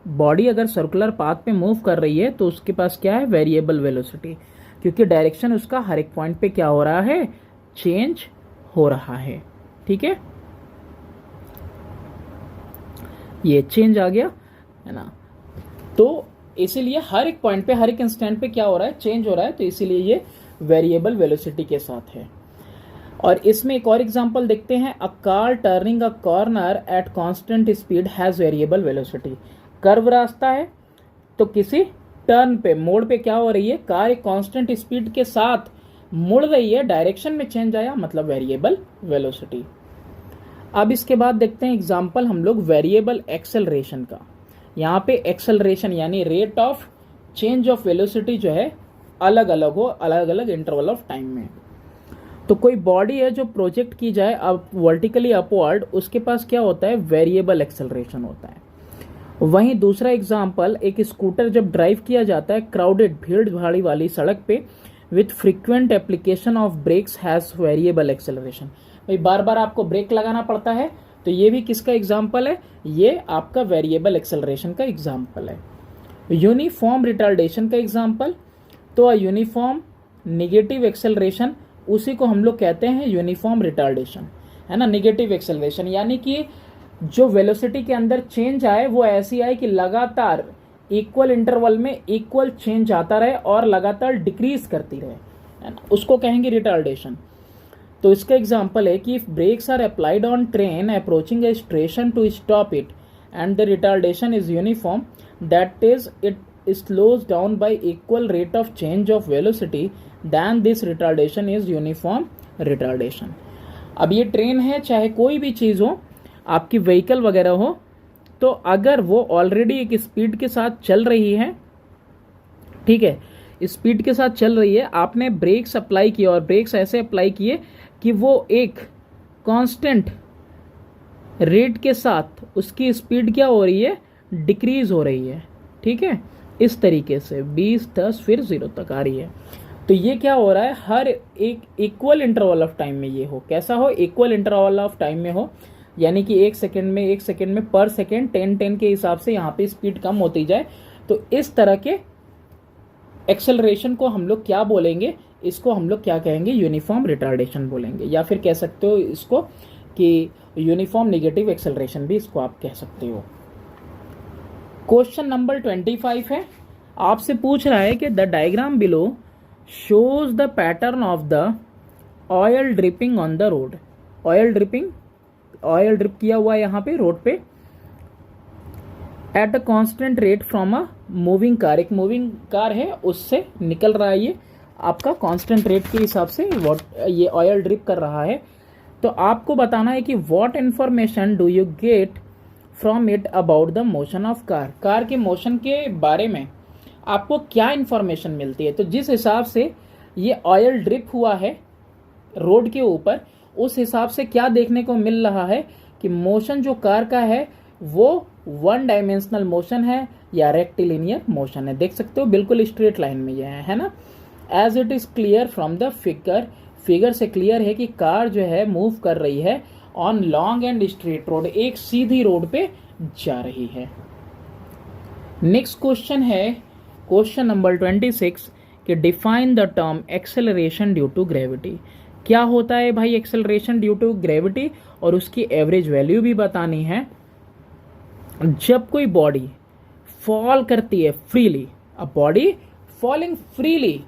body अगर सर्कुलर पाथ पे मूव कर रही है तो उसके पास क्या है, वेरिएबल वेलोसिटी, क्योंकि डायरेक्शन उसका हर एक पॉइंट पे क्या हो रहा है, चेंज हो रहा है। ठीक है, ये चेंज आ गया है ना। तो इसीलिए हर एक पॉइंट पे, हर एक इंस्टेंट पे क्या हो रहा है, चेंज हो रहा है, तो इसीलिए ये वेरिएबल वेलोसिटी के साथ है। और इसमें एक और एग्जांपल देखते हैं, a car turning a corner at constant speed has variable velocity. Curve रास्ता है तो किसी टर्न पे, मोड़ पे क्या हो रही है, कार एक कांस्टेंट स्पीड के साथ मुड़ रही है, डायरेक्शन में चेंज आया, मतलब वेरिएबल वेलोसिटी। अब इसके बाद देखते हैं एग्जांपल हम लोग वेरिएबल एक्सेलरेशन का। यहाँ पे एक्सेलरेशन यानी rate of change of velocity जो है अलग अलग हो, अलग अलग इंटरवल ऑफ टाइम में। तो कोई बॉडी है जो प्रोजेक्ट की जाए अब वर्टिकली अपवर्ड, उसके पास क्या होता है, वेरिएबल एक्सेलरेशन होता है। वहीं दूसरा एग्जांपल, एक स्कूटर जब ड्राइव किया जाता है क्राउडेड भीड़ भाड़ी वाली सड़क पे with frequent application of brakes has variable acceleration. भाई बार बार आपको ब्रेक लगाना पड़ता है, तो ये भी किसका एग्जाम्पल है, ये आपका वेरिएबल एक्सेलरेशन का एग्जाम्पल है। यूनिफॉर्म रिटार्डेशन का एग्जाम्पल, तो यूनिफॉर्म निगेटिव एक्सेलरेशन, उसी को हम लोग कहते हैं यूनिफॉर्म रिटार्डेशन, है ना। निगेटिव एक्सेलरेशन यानी कि जो वेलोसिटी के अंदर चेंज आए वो ऐसी आए कि लगातार इक्वल इंटरवल में इक्वल चेंज आता रहे और लगातार डिक्रीज करती रहे, है ना, उसको कहेंगे रिटार्डेशन। तो इसका एग्जांपल है कि if brakes are applied on train approaching a station to stop it and the retardation is uniform, that is it slows down by equal rate of change of velocity, then this retardation is uniform retardation. अब ये train है, चाहे कोई भी चीज़ हो, आपकी vehicle वगैरह हो, तो अगर वो ऑलरेडी एक स्पीड के साथ चल रही है, ठीक है, स्पीड के साथ चल रही है, आपने ब्रेक्स अप्लाई किए और ब्रेक्स ऐसे अप्लाई किए कि वो एक कांस्टेंट रेट के साथ उसकी स्पीड क्या हो रही है, डिक्रीज हो रही है। ठीक है, इस तरीके से 20, 10 फिर 0 तक आ रही है। तो ये क्या हो रहा है, हर एक इक्वल इंटरवल ऑफ टाइम में ये हो, कैसा हो, इक्वल इंटरवल ऑफ टाइम में हो, यानी कि एक सेकेंड में पर सेकेंड 10-10 के हिसाब से यहाँ पे स्पीड कम होती जाए। तो इस तरह के एक्सेलरेशन को हम लोग क्या बोलेंगे, इसको हम लोग क्या कहेंगे, यूनिफॉर्म रिटार्डेशन बोलेंगे, या फिर कह सकते हो इसको कि यूनिफॉर्म नेगेटिव एक्सेलरेशन भी इसको आप कह सकते हो। क्वेश्चन नंबर 25 है, आपसे पूछ रहा है कि the diagram below shows the pattern of the oil dripping on the road. Oil drip किया हुआ है यहाँ पे रोड पे eight a constant rate from a moving car. एक मूविंग कार है, उससे निकल रहा है ये आपका कांस्टेंट रेट के हिसाब से ये ऑयल ड्रिप कर रहा है। तो आपको बताना है कि what information do you get from it about the motion of car. Car के मोशन के बारे में आपको क्या इन्फॉर्मेशन मिलती है। तो जिस हिसाब से ये ऑयल ड्रिप हुआ है रोड के ऊपर, उस हिसाब से क्या देखने को मिल रहा है कि मोशन जो कार का है वो 1 डायमेंशनल मोशन है या रेक्टिलिनियर मोशन है। देख सकते हो बिल्कुल स्ट्रेट लाइन में ये है ना। As it is clear from the figure से क्लियर है कि कार जो है मूव कर रही है on long and straight road, एक सीधी रोड पे जा रही है। नेक्स्ट क्वेश्चन है क्वेश्चन नंबर 26 कि define the term acceleration due to gravity. क्या होता है भाई एक्सेलरेशन ड्यू टू ग्रेविटी, और उसकी एवरेज वैल्यू भी बतानी है। जब कोई बॉडी फॉल करती है freely, a body falling freely,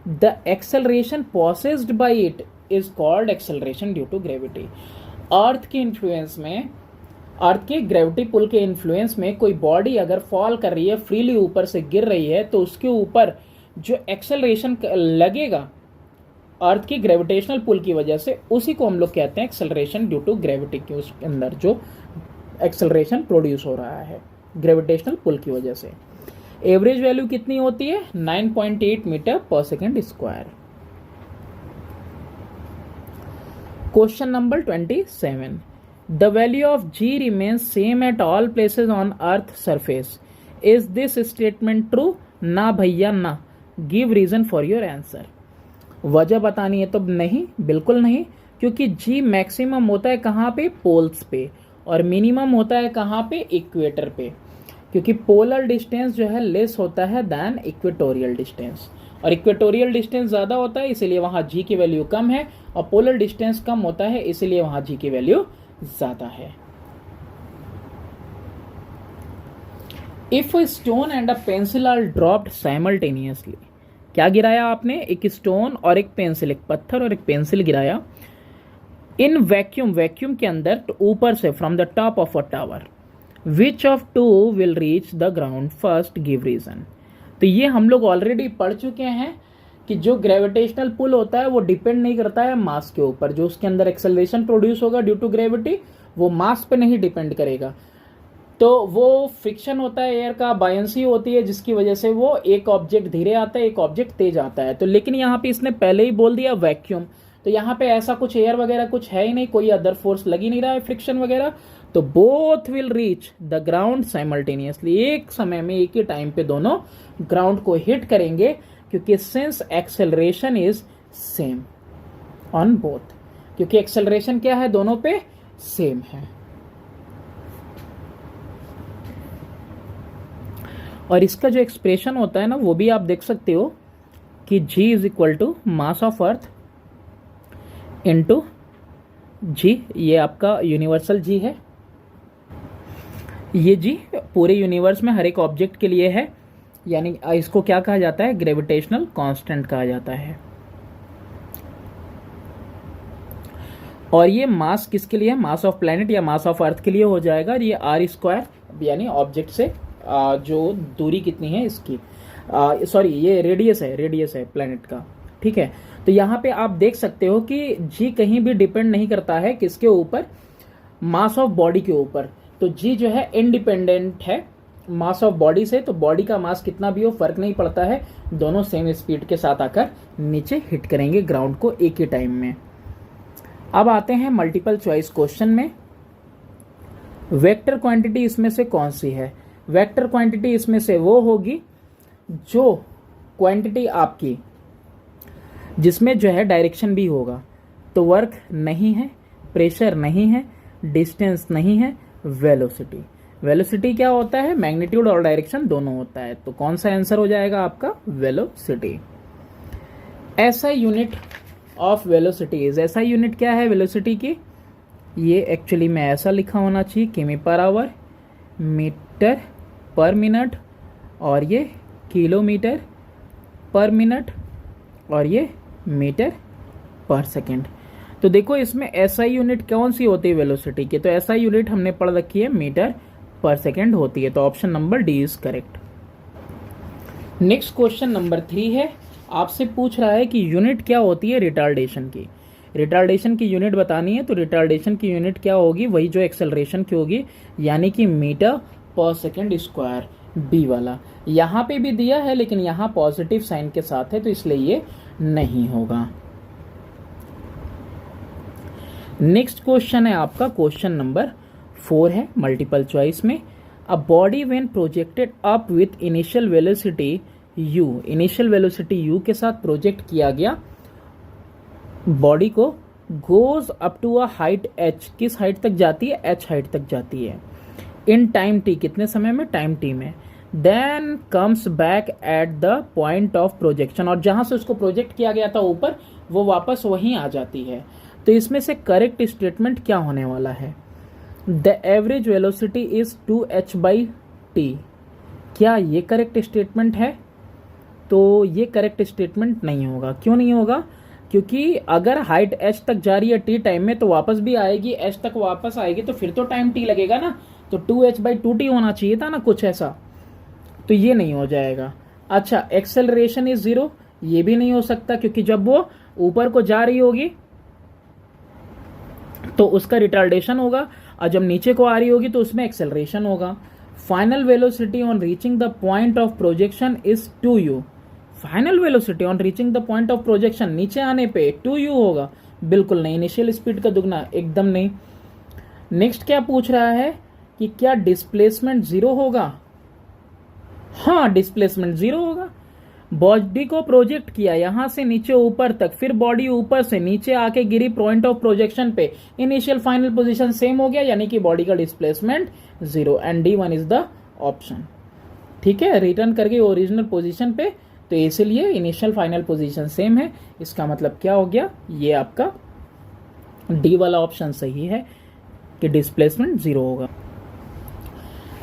the acceleration possessed by it is called acceleration due to gravity. Earth के इन्फ्लुएंस में, अर्थ के ग्रेविटी पुल के इन्फ्लुएंस में कोई बॉडी अगर फॉल कर रही है, फ्रीली ऊपर से गिर रही है, तो उसके ऊपर जो एक्सेलरेशन लगेगा अर्थ की ग्रेविटेशनल पुल की वजह से, उसी को हम लोग कहते हैं एक्सेलरेशन ड्यू टू ग्रेविटी। के उसके अंदर जो एक्सेलरेशन प्रोड्यूस हो रहा है ग्रेविटेशनल पुल की वजह से। एवरेज वैल्यू कितनी होती है? 9.8 metre per second square. Question number 27, the value of g remains same at all places on earth surface, is this statement true? ना भैया ना, give reason for your answer. वजह बतानी है तो नहीं, बिल्कुल नहीं, क्योंकि जी मैक्सिमम होता है कहाँ पे? पोल्स पे, और मिनिमम होता है कहाँ पे? इक्वेटर पे, क्योंकि पोलर डिस्टेंस जो है लेस होता है दैन इक्वेटोरियल डिस्टेंस, और इक्वेटोरियल डिस्टेंस ज़्यादा होता है इसीलिए वहाँ जी की वैल्यू कम है, और पोलर डिस्टेंस कम होता है इसीलिए वहाँ जी की वैल्यू ज़्यादा है। If a stone and a pencil are dropped simultaneously, क्या गिराया आपने? एक स्टोन और एक पेंसिल, एक पत्थर और एक पेंसिल गिराया। इन वैक्यूम, वैक्यूम के अंदर तो ऊपर से, from the top of a tower, which of two will reach the ground first, give reason. तो ये हम लोग ऑलरेडी पढ़ चुके हैं कि जो ग्रेविटेशनल पुल होता है वो डिपेंड नहीं करता है मास के ऊपर, जो उसके अंदर एक्सेलरेशन प्रोड्यूस होगा ड्यू टू ग्रेविटी वो मास पे नहीं डिपेंड करेगा। तो वो फ्रिक्शन होता है एयर का, बायंसी होती है जिसकी वजह से वो एक ऑब्जेक्ट धीरे आता है, एक ऑब्जेक्ट तेज आता है। तो लेकिन यहाँ पे इसने पहले ही बोल दिया वैक्यूम, तो यहाँ पे ऐसा कुछ एयर वगैरह कुछ है ही नहीं, कोई अदर फोर्स लग ही नहीं रहा है फ्रिक्शन वगैरह, तो both will reach the ground simultaneously, एक समय में एक ही टाइम पे दोनों ग्राउंड को हिट करेंगे, क्योंकि since acceleration is same on both, क्योंकि एक्सेलरेशन क्या है? दोनों पे सेम है। और इसका जो एक्सप्रेशन होता है ना वो भी आप देख सकते हो कि g is equal to mass of earth into G, ये आपका यूनिवर्सल जी है, ये जी पूरे यूनिवर्स में हर एक ऑब्जेक्ट के लिए है, यानी इसको क्या कहा जाता है? ग्रेविटेशनल कांस्टेंट कहा जाता है। और ये मास किसके लिए? मास ऑफ प्लैनेट या मास ऑफ अर्थ के लिए हो जाएगा। ये आर स्क्वायर यानी ऑब्जेक्ट से जो दूरी कितनी है इसकी, सॉरी ये रेडियस है प्लैनेट का, ठीक है। तो यहाँ पे आप देख सकते हो कि जी कहीं भी डिपेंड नहीं करता है किसके ऊपर? मास ऑफ बॉडी के ऊपर। तो जी जो है इंडिपेंडेंट है मास ऑफ बॉडी से, तो बॉडी का मास कितना भी हो फर्क नहीं पड़ता है, दोनों सेम स्पीड के साथ आकर नीचे हिट करेंगे ग्राउंड को एक ही टाइम में। अब आते हैं मल्टीपल चॉइस क्वेश्चन में। वेक्टर क्वांटिटी इसमें से कौन सी है? वेक्टर क्वांटिटी इसमें से वो होगी जो क्वांटिटी आपकी जिसमें जो है डायरेक्शन भी होगा, तो वर्क नहीं है, प्रेशर नहीं है, डिस्टेंस नहीं है, वेलोसिटी। वेलोसिटी क्या होता है? मैग्नीट्यूड और डायरेक्शन दोनों होता है, तो कौन सा आंसर हो जाएगा आपका? वेलोसिटी। ऐसा यूनिट ऑफ वेलोसिटी इज, ऐसा यूनिट क्या है वेलोसिटी की? ये एक्चुअली में ऐसा लिखा होना चाहिए, किमी पर आवर, मीटर पर मिनट, और ये किलोमीटर पर मिनट, और ये मीटर पर सेकेंड। तो देखो इसमें ऐसा यूनिट कौन सी होती है वेलोसिटी की? तो ऐसा यूनिट हमने पढ़ रखी है मीटर पर सेकेंड होती है, तो option number D is correct. Next question number 3 है, आपसे पूछ रहा है कि यूनिट क्या होती है रिटार्डेशन की। रिटार्डेशन की यूनिट बतानी है, तो रिटार्डेशन की यूनिट क्या होगी? वही जो एक्सेलरेशन की होगी, यानी कि metre per second square, B वाला। यहाँ पे भी दिया है लेकिन यहाँ पॉजिटिव साइन के साथ है, तो इसलिए ये नहीं होगा। नेक्स्ट क्वेश्चन है आपका क्वेश्चन नंबर 4 है मल्टीपल चॉइस में। A body when projected up with initial velocity u, initial velocity u के साथ प्रोजेक्ट किया गया बॉडी को, goes up to a height h, किस हाइट तक जाती है? h हाइट तक जाती है। इन टाइम t, कितने समय में? टाइम t में। Then comes back at the point of projection, और जहां से उसको प्रोजेक्ट किया गया था ऊपर, वो वापस वहीं आ जाती है। तो इसमें से करेक्ट स्टेटमेंट क्या होने वाला है? The average velocity is 2h/t। क्या ये करेक्ट स्टेटमेंट है? तो ये करेक्ट स्टेटमेंट नहीं होगा। क्यों नहीं होगा? क्योंकि अगर हाइट h तक जा रही है t टाइम में, तो वापस भी आएगी h तक वापस आएगी, तो फिर तो टाइम t लगेगा ना। तो 2h/2t होना चाहिए था ना, कुछ ऐसा। तो ये नहीं हो जाएगा। अच्छा, एक्सेलरेशन इज 0, ये भी नहीं हो सकता, क्योंकि जब वो ऊपर को जा रही होगी तो उसका रिटार्डेशन होगा, और जब नीचे को आ रही होगी तो उसमें एक्सेलरेशन होगा। Final velocity on reaching the point of projection is 2u। Final velocity on reaching the point of projection, नीचे आने पे 2u होगा? बिल्कुल नहीं। इनिशियल स्पीड का दुगना? एकदम नहीं। नेक्स्ट क्या पूछ रहा है कि क्या डिस्प्लेसमेंट 0 होगा? हाँ, डिस्प्लेसमेंट 0 होगा। बॉडी को प्रोजेक्ट किया यहां से नीचे ऊपर तक, फिर बॉडी ऊपर से नीचे आके गिरी पॉइंट ऑफ प्रोजेक्शन पे, इनिशियल फाइनल पोजीशन सेम हो गया, यानी कि बॉडी का displacement 0, and D1 is the option. ठीक है, रिटर्न करके ओरिजिनल पोजीशन पे, तो इसलिए इनिशियल फाइनल पोजीशन सेम है। इसका मतलब क्या हो गया? ये आपका डी वाला ऑप्शन सही है कि डिस्प्लेसमेंट 0 होगा।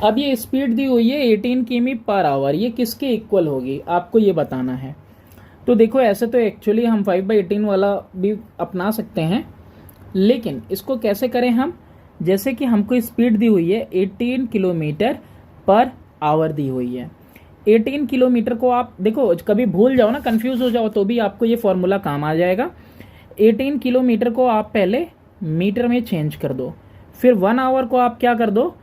अब ये स्पीड दी हुई है 18 किमी/आवर, ये किसके इक्वल होगी आपको ये बताना है। तो देखो, ऐसे तो एक्चुअली हम 5/18 वाला भी अपना सकते हैं, लेकिन इसको कैसे करें हम? जैसे कि हमको स्पीड दी हुई है 18 किलोमीटर/आवर दी हुई है। 18 किलोमीटर को आप देखो, कभी भूल जाओ ना, कंफ्यूज हो जाओ, तो भी आपको ये फॉर्मूला काम आ जाएगा। 18 किलोमीटर को आप पहले मीटर में चेंज कर दो, फिर 1 आवर को आप क्या कर दो,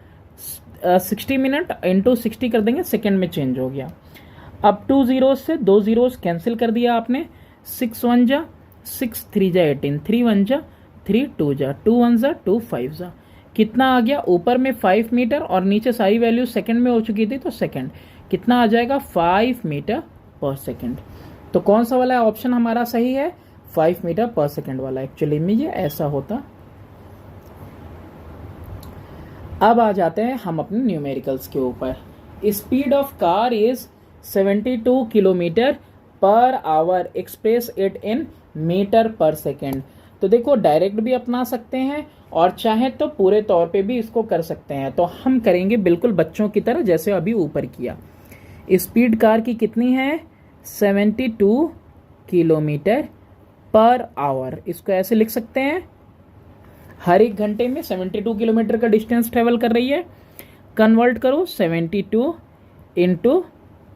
60 मिनट इंटू 60 कर देंगे, सेकेंड में चेंज हो गया। अब 2 जीरोज से 2 जीरोज कैंसिल कर दिया आपने, 6 1 जा 6, 3 जा 18, 3 1 जा 3, 2 जा 2 1 जा 2 5 जा, कितना आ गया? ऊपर में 5 मीटर और नीचे सारी वैल्यू सेकंड में हो चुकी थी, तो सेकंड कितना आ जाएगा? 5 मीटर पर सेकंड। तो कौन सा वाला ऑप्शन हमारा सही है? 5 मीटर पर सेकंड वाला। एक्चुअली में ये ऐसा होता। अब आ जाते हैं हम अपने न्यूमेरिकल्स के ऊपर। Speed of car is 72 kilometre per hour, express it in metre per second. तो देखो, डायरेक्ट भी अपना सकते हैं और चाहे तो पूरे तौर पे भी इसको कर सकते हैं। तो हम करेंगे बिल्कुल बच्चों की तरह, जैसे अभी ऊपर किया। स्पीड कार की कितनी है? 72 किलोमीटर/आवर। इसको ऐसे लिख सकते हैं, हर एक घंटे में 72 किलोमीटर का डिस्टेंस ट्रेवल कर रही है। कन्वर्ट करो 72 इंटू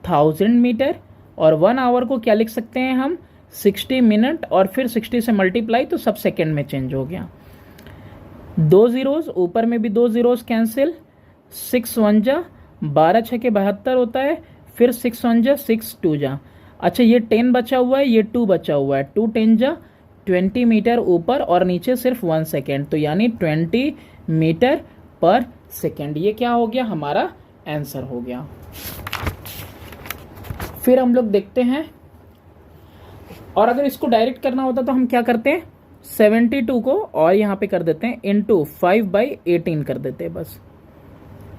1000 मीटर, और 1 आवर को क्या लिख सकते हैं हम? 60 मिनट, और फिर 60 से मल्टीप्लाई, तो सब सेकेंड में चेंज हो गया। 2 जीरोज, ऊपर में भी 2 जीरोज कैंसिल, 6 1 जा 12 6 के 72 होता है, फिर 6 1 जा 6 2 जा। अच्छा, ये 10 बचा हुआ है, ये 2 बचा हुआ है, 2 10 जा 20 मीटर ऊपर और नीचे सिर्फ 1 सेकेंड, तो यानी 20 मीटर पर सेकेंड। ये क्या हो गया? हमारा आंसर हो गया। फिर हम लोग देखते हैं, और अगर इसको डायरेक्ट करना होता तो हम क्या करते हैं? 72 को और यहाँ पे कर देते हैं इंटू 5/18 कर देते हैं बस।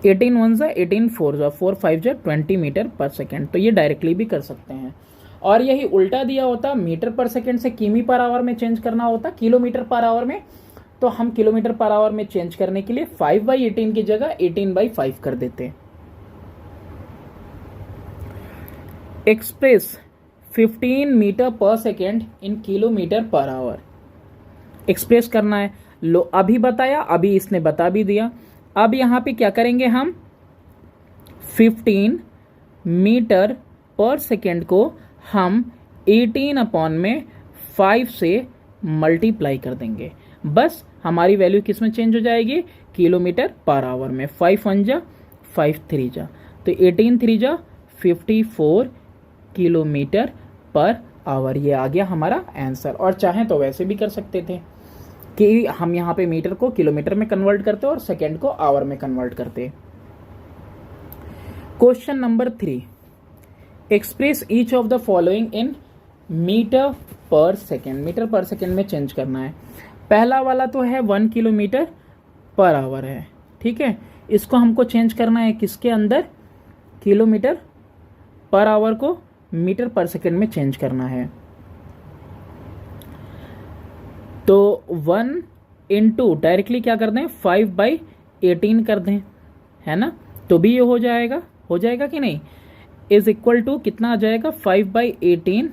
18 1 जा 18 4 जा 4 5 जा 20 मीटर पर सेकेंड। तो ये डायरेक्टली भी कर सकते हैं। और यही उल्टा दिया होता, मीटर पर सेकेंड से किमी/आवर में चेंज करना होता, किलोमीटर/आवर में, तो हम किलोमीटर/आवर में चेंज करने के लिए 5/18 की जगह 18/5 कर देते हैं। एक्सप्रेस 15 मीटर पर सेकेंड इन किलोमीटर/आवर एक्सप्रेस करना है। लो, अभी बताया, अभी इसने बता भी दिया। अब यहां पे क्या करेंगे हम? 15 मीटर पर सेकेंड को हम 18/5 से मल्टीप्लाई कर देंगे। बस हमारी वैल्यू किस में चेंज हो जाएगी? किलोमीटर/आवर में। 5 1 जा 5 3 जा, तो 18 3 जा 54 किलोमीटर/आवर। ये आ गया हमारा आंसर। और चाहें तो वैसे भी कर सकते थे कि हम यहाँ पे मीटर को किलोमीटर में कन्वर्ट करते और सेकेंड को आवर में कन्वर्ट करते। Question number 3, express each of the following in metre per second. Metre per second में चेंज करना है। पहला वाला तो है 1 किलोमीटर/आवर है, ठीक है। इसको हमको चेंज करना है किसके अंदर? किलोमीटर पर आवर को मीटर पर सेकेंड में चेंज करना है। तो 1 इंटू डायरेक्टली क्या कर दें 5/18 कर दें, है ना, तो भी ये हो जाएगा कि नहीं, इज इक्वल टू कितना आ जाएगा 5/18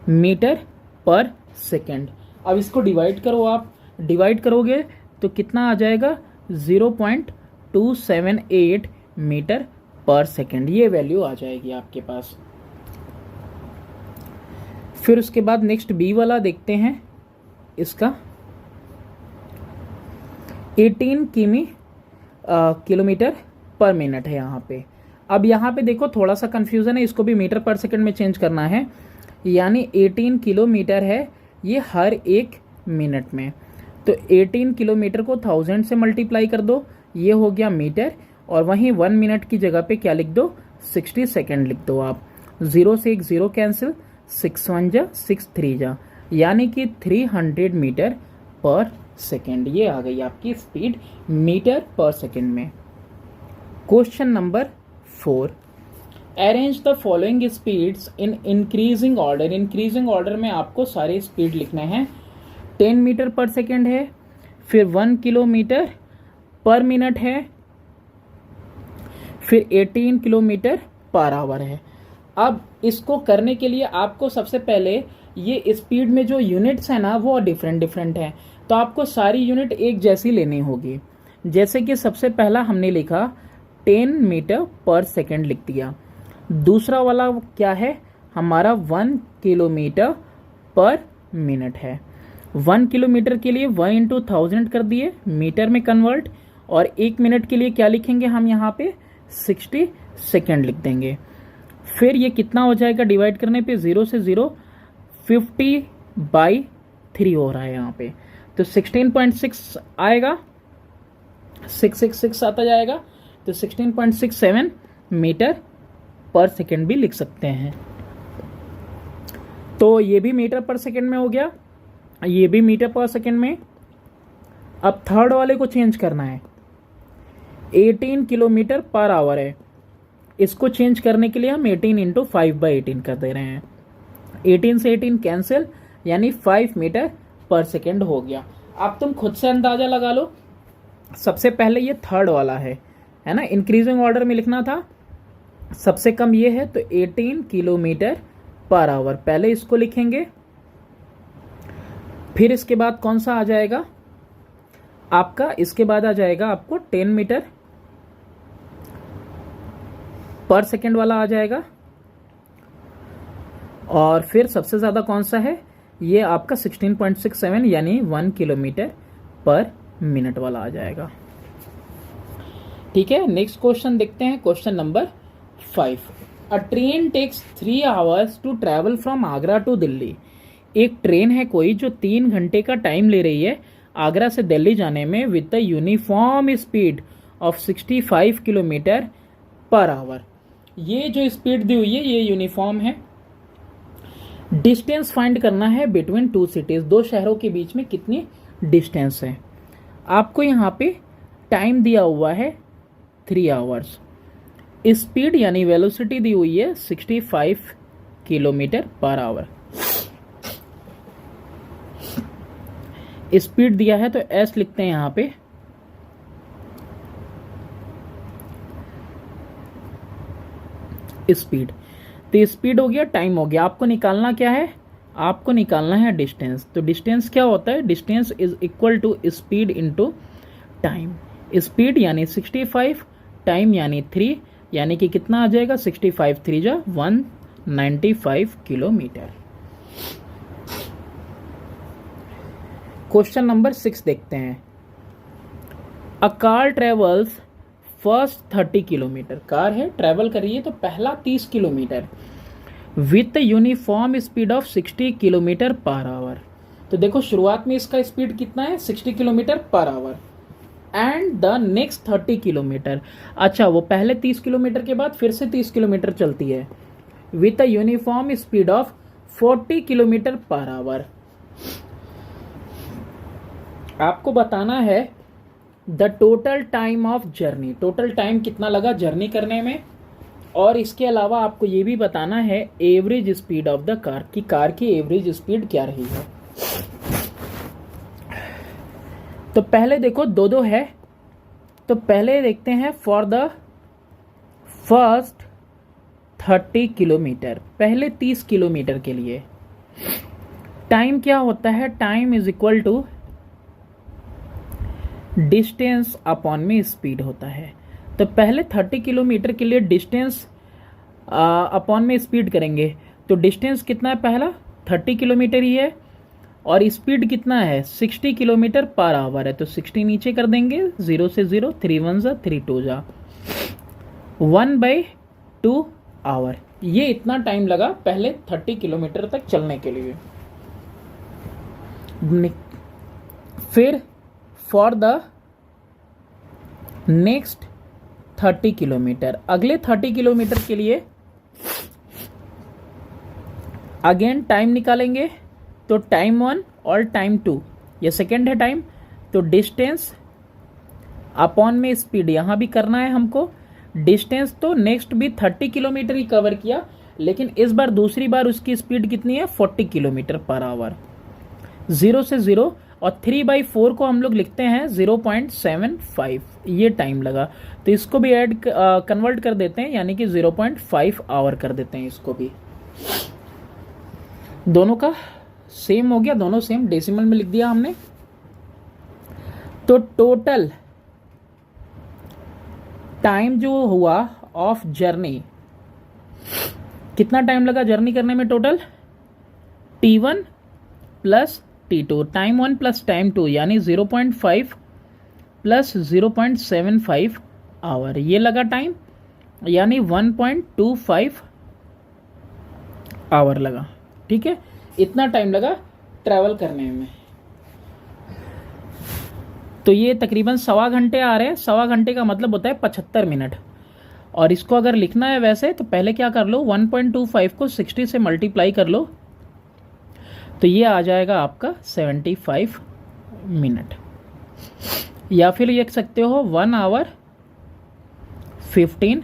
मीटर पर सेकेंड। अब इसको डिवाइड करो, आप डिवाइड करोगे तो कितना आ जाएगा 0.278 मीटर पर सेकेंड, ये वैल्यू आ जाएगी आपके पास। फिर उसके बाद नेक्स्ट बी वाला देखते हैं, इसका 18 किलोमीटर पर मिनट है यहाँ पे। अब यहाँ पे देखो थोड़ा सा कंफ्यूजन है, इसको भी मीटर पर सेकंड में चेंज करना है, यानी 18 किलोमीटर है ये हर एक मिनट में। तो 18 किलोमीटर को 1000 से मल्टीप्लाई कर दो, ये हो गया मीटर, और वहीं 1 मिनट की जगह पे क्या लिख दो 60 सेकेंड लिख दो आप। 0 से एक 0 कैंसिल, 6 1 जा 6 3 जा, यानी कि 300 मीटर पर सेकेंड, ये आ गई आपकी स्पीड मीटर पर सेकेंड में। Question number 4, arrange the following speeds in increasing order. Increasing order में आपको सारे स्पीड लिखने हैं। 10 मीटर पर सेकेंड है, फिर 1 किलोमीटर पर मिनट है, फिर 18 किलोमीटर पर आवर है। अब इसको करने के लिए आपको सबसे पहले ये स्पीड में जो यूनिट्स है ना वो डिफरेंट डिफरेंट है, तो आपको सारी यूनिट एक जैसी लेनी होगी। जैसे कि सबसे पहला हमने लिखा 10 मीटर पर सेकेंड लिख दिया, दूसरा वाला क्या है हमारा 1 किलोमीटर पर मिनट है। 1 किलोमीटर के लिए 1 इंटू 1000 कर दिए मीटर में कन्वर्ट, और 1 मिनट के लिए क्या लिखेंगे हम यहाँ पे 60 सेकेंड लिख देंगे। फिर ये कितना हो जाएगा डिवाइड करने पे 0 से 0 50/3 हो रहा है यहाँ पे, तो 16.6 आएगा, 666 आता जाएगा, तो 16.67 मीटर पर सेकेंड भी लिख सकते हैं। तो ये भी मीटर पर सेकेंड में हो गया, ये भी मीटर पर सेकेंड में। अब थर्ड वाले को चेंज करना है, 18 किलोमीटर पर आवर है, इसको चेंज करने के लिए हम 18 इंटू 5/18 कर दे रहे हैं। 18 से 18 कैंसिल, यानी 5 मीटर पर सेकेंड हो गया। अब तुम खुद से अंदाजा लगा लो, सबसे पहले ये थर्ड वाला है ना, इंक्रीजिंग ऑर्डर में लिखना था, सबसे कम ये है, तो 18 किलोमीटर पर आवर पहले इसको लिखेंगे। फिर इसके बाद कौन सा आ जाएगा आपका, इसके बाद आ जाएगा आपको 10 मीटर पर सेकेंड वाला आ जाएगा, और फिर सबसे ज्यादा कौन सा है ये आपका 16.67 यानी 1 किलोमीटर पर मिनट वाला आ जाएगा। ठीक है, नेक्स्ट क्वेश्चन देखते हैं, question number 5। A train takes 3 hours to travel from Agra to Delhi. एक ट्रेन है कोई जो 3 घंटे का टाइम ले रही है आगरा से दिल्ली जाने में with the uniform speed of 65 kilometre per hour. ये जो स्पीड दी हुई है ये यूनिफॉर्म है। डिस्टेंस फाइंड करना है बिटवीन 2 सिटीज, 2 शहरों के बीच में कितनी डिस्टेंस है। आपको यहाँ पे टाइम दिया हुआ है 3 आवर्स, स्पीड यानी वेलोसिटी दी हुई है 65 किलोमीटर पर आवर। स्पीड दिया है तो एस लिखते हैं यहाँ पे, स्पीड। तो स्पीड हो गया, टाइम हो गया, आपको निकालना क्या है, आपको निकालना है डिस्टेंस। तो डिस्टेंस क्या होता है, distance is equal to speed into time. Speed यानी 65, टाइम यानी 3, यानी कि कितना आ जाएगा 65 3 जा 195 किलोमीटर। क्वेश्चन नंबर 6 देखते हैं। A car travels first 30 kilometre, car है ट्रेवल कर रही है तो पहला 30 kilometre with uniform speed of 60 kilometre per hour. तो देखो शुरुआत में इसका स्पीड कितना है 60 kilometre per hour, and the next 30 kilometre, अच्छा वो पहले 30 किलोमीटर के बाद फिर से 30 किलोमीटर चलती है with a uniform speed of 40 kilometre per hour. आपको बताना है the total time of journey, total time कितना लगा जर्नी करने में, और इसके अलावा आपको ये भी बताना है average speed of the car, कि कार की एवरेज स्पीड क्या रही है। तो पहले देखो दो दो है, तो पहले देखते हैं फॉर द फर्स्ट 30 किलोमीटर, पहले 30 किलोमीटर के लिए टाइम क्या होता है, time is equal to distance upon में स्पीड होता है। तो पहले 30 किलोमीटर के लिए डिस्टेंस अपॉन में स्पीड करेंगे, तो डिस्टेंस कितना है, पहला 30 किलोमीटर ही है और स्पीड कितना है 60 किलोमीटर पर आवर है, तो 60 नीचे कर देंगे, 0 से 0, 3 1 जा 3 2 जा 1/2 आवर। ये इतना टाइम लगा पहले 30 किलोमीटर तक चलने के लिए। फिर फॉर द नेक्स्ट 30 किलोमीटर, अगले 30 किलोमीटर के लिए अगेन टाइम निकालेंगे, तो टाइम 1 और टाइम 2, ये सेकेंड है टाइम, तो डिस्टेंस अपॉन में स्पीड यहां भी करना है हमको। डिस्टेंस तो नेक्स्ट भी 30 किलोमीटर ही कवर किया, लेकिन इस बार दूसरी बार उसकी स्पीड कितनी है 40 किलोमीटर पर आवर, 0 से 0, और 3/4 को हम लोग लिखते हैं 0.75, ये टाइम लगा। तो इसको भी ऐड कन्वर्ट कर देते हैं, यानी कि 0.5 आवर कर देते हैं इसको भी। दोनों का सेम हो गया, दोनों सेम डेसिमल में लिख दिया हमने। तो टोटल टाइम जो हुआ ऑफ जर्नी, कितना टाइम लगा जर्नी करने में total, T1 plus T2, time 1 plus time 2, यानी 0.5 प्लस 0.75 आवर, ये लगा टाइम, यानी 1.25 आवर लगा। ठीक है, इतना टाइम लगा ट्रैवल करने में। तो ये तकरीबन 1.25 घंटे आ रहे हैं, 1.25 घंटे का मतलब होता है 75 मिनट। और इसको अगर लिखना है वैसे तो पहले क्या कर लो, 1.25 को 60 से मल्टीप्लाई कर लो, तो ये आ जाएगा आपका 75 मिनट, या फिर लिख सकते हो 1 आवर 15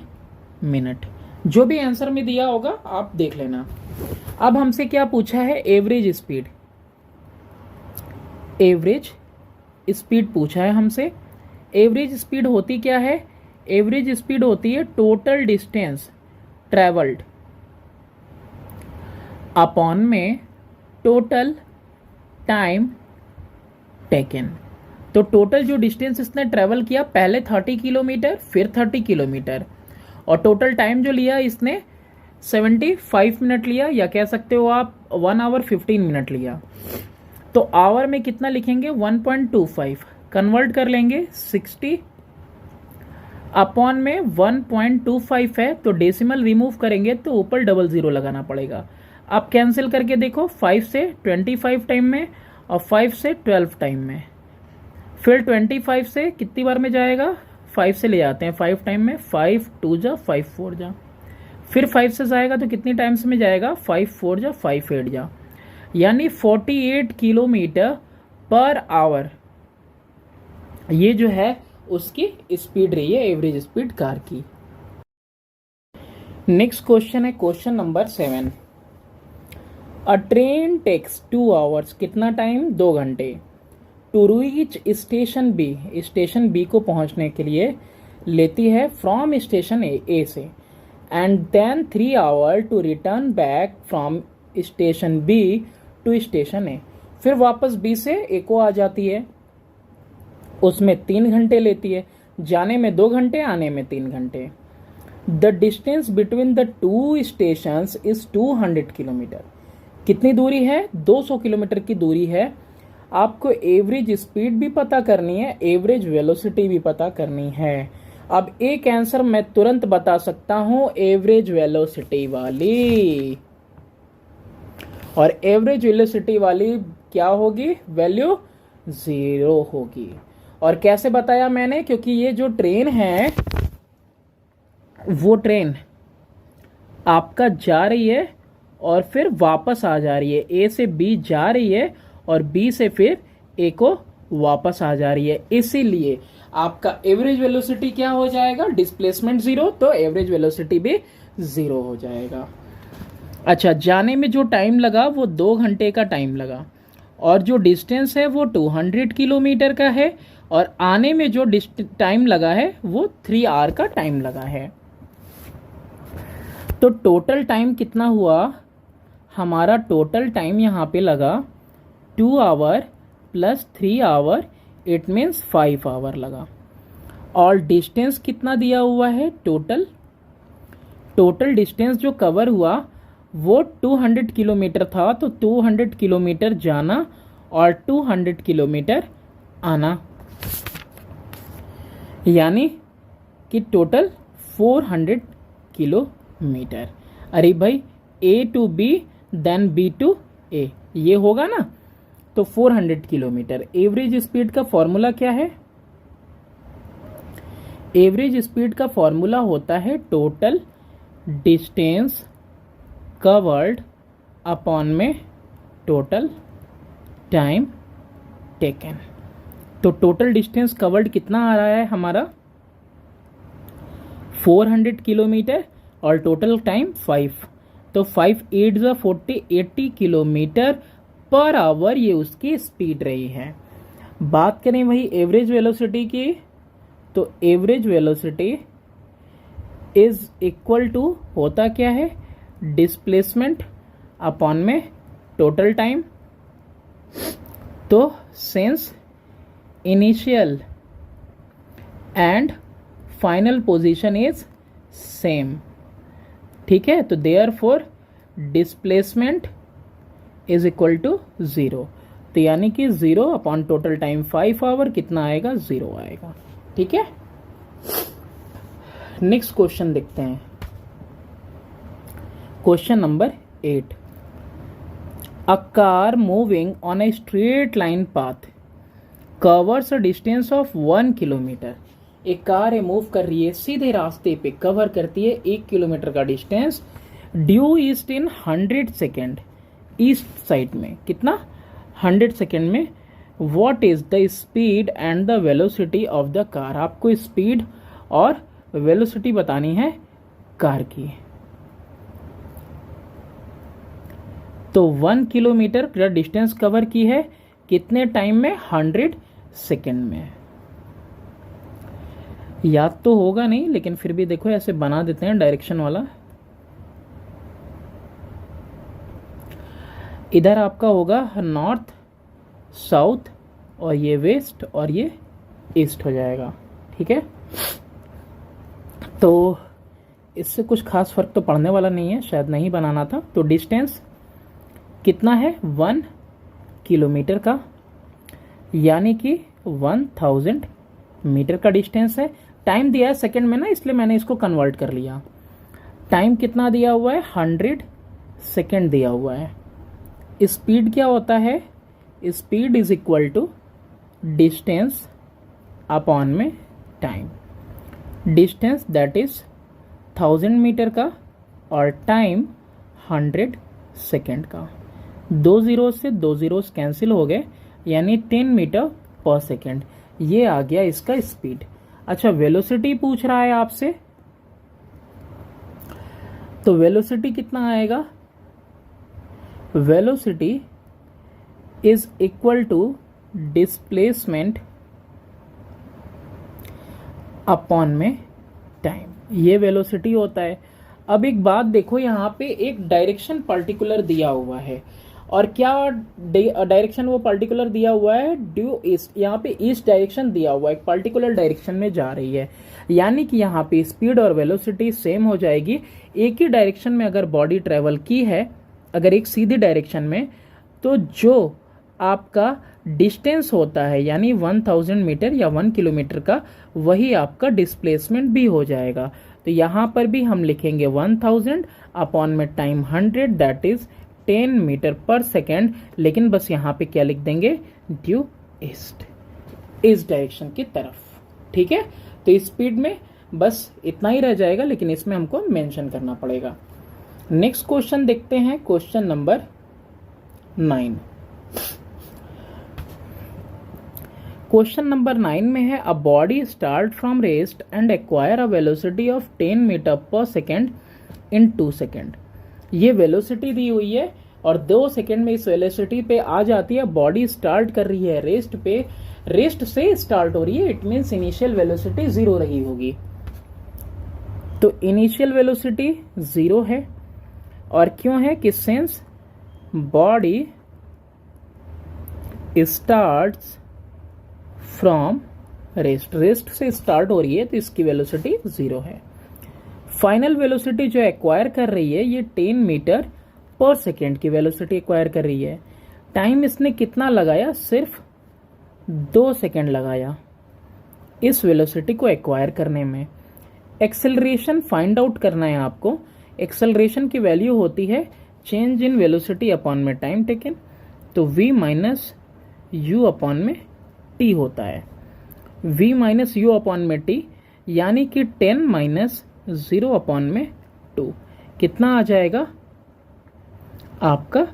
मिनट, जो भी आंसर में दिया होगा आप देख लेना। अब हमसे क्या पूछा है, एवरेज स्पीड, एवरेज स्पीड पूछा है हमसे। एवरेज स्पीड होती क्या है, एवरेज स्पीड होती है टोटल डिस्टेंस ट्रेवल्ड अपॉन में टोटल टाइम टेकन। तो टोटल जो डिस्टेंस इसने ट्रेवल किया, पहले 30 किलोमीटर फिर 30 किलोमीटर, और टोटल टाइम जो लिया इसने 75 मिनट लिया, या कह सकते हो आप 1 आवर 15 मिनट लिया। तो आवर में कितना लिखेंगे 1.25, कन्वर्ट कर लेंगे 60 अपॉन में 1.25 है, तो डेसिमल रिमूव करेंगे तो ऊपर 00 लगाना पड़ेगा। आप कैंसिल करके देखो, 5 से 25 टाइम में और 5 से 12 टाइम में, फिर 25 से कितनी बार में जाएगा, 5 से ले जाते हैं 5 टाइम में, 5 2 जा 5 4 जा, फिर 5 से जाएगा तो कितनी टाइम्स में जाएगा, 5 4 जा 5 8 जा, यानी 48 किलोमीटर पर आवर, ये जो है उसकी स्पीड रही है, एवरेज स्पीड कार की। नेक्स्ट क्वेश्चन है question number 7। A train takes 2 hours, कितना टाइम 2 घंटे, to reach station B, station B को पहुंचने के लिए लेती है फ्रॉम स्टेशन ए से, and then 3 hour to return back from station B to station A, फिर वापस बी से ए को आ जाती है, उसमें 3 घंटे लेती है, जाने में 2 घंटे, आने में 3 घंटे। The distance between the 2 stations is 200 kilometre, कितनी दूरी है 200 किलोमीटर की दूरी है। आपको एवरेज स्पीड भी पता करनी है, एवरेज वेलोसिटी भी पता करनी है। अब एक आंसर मैं तुरंत बता सकता हूं, एवरेज वेलोसिटी वाली, और एवरेज वेलोसिटी वाली क्या होगी, वैल्यू 0 होगी। और कैसे बताया मैंने, क्योंकि ये जो ट्रेन है वो ट्रेन आपका जा रही है और फिर वापस आ जा रही है, ए से बी जा रही है और बी से फिर ए को वापस आ जा रही है, इसीलिए आपका एवरेज वेलोसिटी क्या हो जाएगा, डिस्प्लेसमेंट जीरो, तो एवरेज वेलोसिटी भी जीरो हो जाएगा। अच्छा, जाने में जो टाइम लगा वो 2 घंटे का टाइम लगा, और जो डिस्टेंस है वो 200 किलोमीटर का है, और आने में जो टाइम लगा है वो 3 आवर का टाइम लगा है। तो टोटल टाइम कितना हुआ, हमारा टोटल टाइम यहाँ पे लगा 2 hour plus 3 hour, it means 5 hour लगा। और डिस्टेंस कितना दिया हुआ है, टोटल डिस्टेंस जो कवर हुआ वो 200 किलोमीटर था, तो 200 किलोमीटर जाना और 200 किलोमीटर आना, यानी कि टोटल 400 किलोमीटर। अरे भाई, A to B then B to A, ये होगा ना, तो 400 किलोमीटर। एवरेज स्पीड का फॉर्मूला क्या है, एवरेज स्पीड का फॉर्मूला होता है टोटल डिस्टेंस कवर्ड अपॉन में टोटल टाइम टेकन। तो टोटल डिस्टेंस कवर्ड कितना आ रहा है हमारा, 400 किलोमीटर, और टोटल टाइम 5, तो 5 8 ज़ा 40, 80 किलोमीटर पर आवर ये उसकी स्पीड रही है। बात करें वही एवरेज वेलोसिटी की, तो average velocity is equal to होता क्या है, डिस्प्लेसमेंट अपॉन में टोटल टाइम। तो since initial and final position is same, ठीक है, तो therefore displacement is equal to 0, तो यानी कि 0 अपॉन टोटल टाइम 5 आवर कितना आएगा, 0 आएगा, ठीक है। नेक्स्ट क्वेश्चन देखते हैं, question number 8। A car moving on a straight line path covers a distance of 1 kilometre. एक कार है, मूव कर रही है सीधे रास्ते पे, कवर करती है 1 किलोमीटर का डिस्टेंस, ड्यू ईस्ट इन 100 सेकेंड, ईस्ट साइड में कितना, 100 सेकेंड में। What is the speed and the velocity of the car, आपको स्पीड और वेलोसिटी बतानी है कार की। तो 1 किलोमीटर का डिस्टेंस कवर की है कितने टाइम में, 100 सेकेंड में। याद तो होगा नहीं, लेकिन फिर भी देखो ऐसे बना देते हैं डायरेक्शन वाला। इधर आपका होगा नॉर्थ, साउथ, और ये वेस्ट, और ये ईस्ट हो जाएगा, ठीक है। तो इससे कुछ खास फर्क तो पड़ने वाला नहीं है, शायद नहीं बनाना था। तो डिस्टेंस कितना है, 1 किलोमीटर का, यानी कि 1000 मीटर का डिस्टेंस है। टाइम दिया है सेकंड में ना, इसलिए मैंने इसको कन्वर्ट कर लिया। टाइम कितना दिया हुआ है, 100 सेकेंड दिया हुआ है। स्पीड क्या होता है, speed is equal to distance upon में time. Distance that is 1000 metre का, और टाइम 100 सेकेंड का। 2 जीरो से 2 जीरोस कैंसिल हो गए, यानी 10 मीटर पर सेकेंड। ये आ गया इसका स्पीड। अच्छा, वेलोसिटी पूछ रहा है आपसे, तो वेलोसिटी कितना आएगा, velocity is equal to displacement upon में टाइम, ये वेलोसिटी होता है। अब एक बात देखो, यहाँ पे एक डायरेक्शन पर्टिकुलर दिया हुआ है, और क्या डायरेक्शन वो पर्टिकुलर दिया हुआ है, ड्यू ईस्ट, यहाँ पे ईस्ट डायरेक्शन दिया हुआ है, एक पर्टिकुलर डायरेक्शन में जा रही है, यानी कि यहाँ पे स्पीड और वेलोसिटी सेम हो जाएगी। एक ही डायरेक्शन में अगर बॉडी ट्रेवल की है, अगर एक सीधी डायरेक्शन में, तो जो आपका डिस्टेंस होता है यानी 1000 मीटर या 1 किलोमीटर का, वही आपका डिस्प्लेसमेंट भी हो जाएगा। तो यहाँ पर भी हम लिखेंगे 1000 अपॉन में time 100, that is 10 metre per second, लेकिन बस यहाँ पे क्या लिख देंगे, ड्यू ईस्ट, इस डायरेक्शन की तरफ, ठीक है। तो स्पीड में बस इतना ही रह जाएगा, लेकिन इसमें हमको मेंशन करना पड़ेगा। नेक्स्ट क्वेश्चन देखते हैं, क्वेश्चन नंबर 9। क्वेश्चन नंबर 9 में है a body start from rest and acquire a velocity of 10 metre per second in 2 second. ये वेलोसिटी दी हुई है और 2 सेकेंड में इस वेलोसिटी पे आ जाती है। बॉडी स्टार्ट कर रही है रेस्ट पे, रेस्ट से स्टार्ट हो रही है, इट मीन्स इनिशियल वेलोसिटी 0 रही होगी। तो इनिशियल वेलोसिटी 0 है और क्यों है कि since body starts from rest, rest से स्टार्ट हो रही है तो इसकी वेलोसिटी 0 है। फाइनल वेलोसिटी जो एक्वायर कर रही है ये 10 मीटर पर सेकेंड की वेलोसिटी एक्वायर कर रही है। टाइम इसने कितना लगाया, सिर्फ 2 सेकेंड लगाया इस वेलोसिटी को एक्वायर करने में। एक्सेलरेशन फाइंड आउट करना है आपको। एक्सेलरेशन की वैल्यू होती है चेंज इन वेलोसिटी अपॉन में टाइम टेकन, तो v माइनस यू अपॉन में t होता है। v माइनस यू अपॉन में t यानी कि 10 माइनस 0 अपॉन में 2 कितना आ जाएगा आपका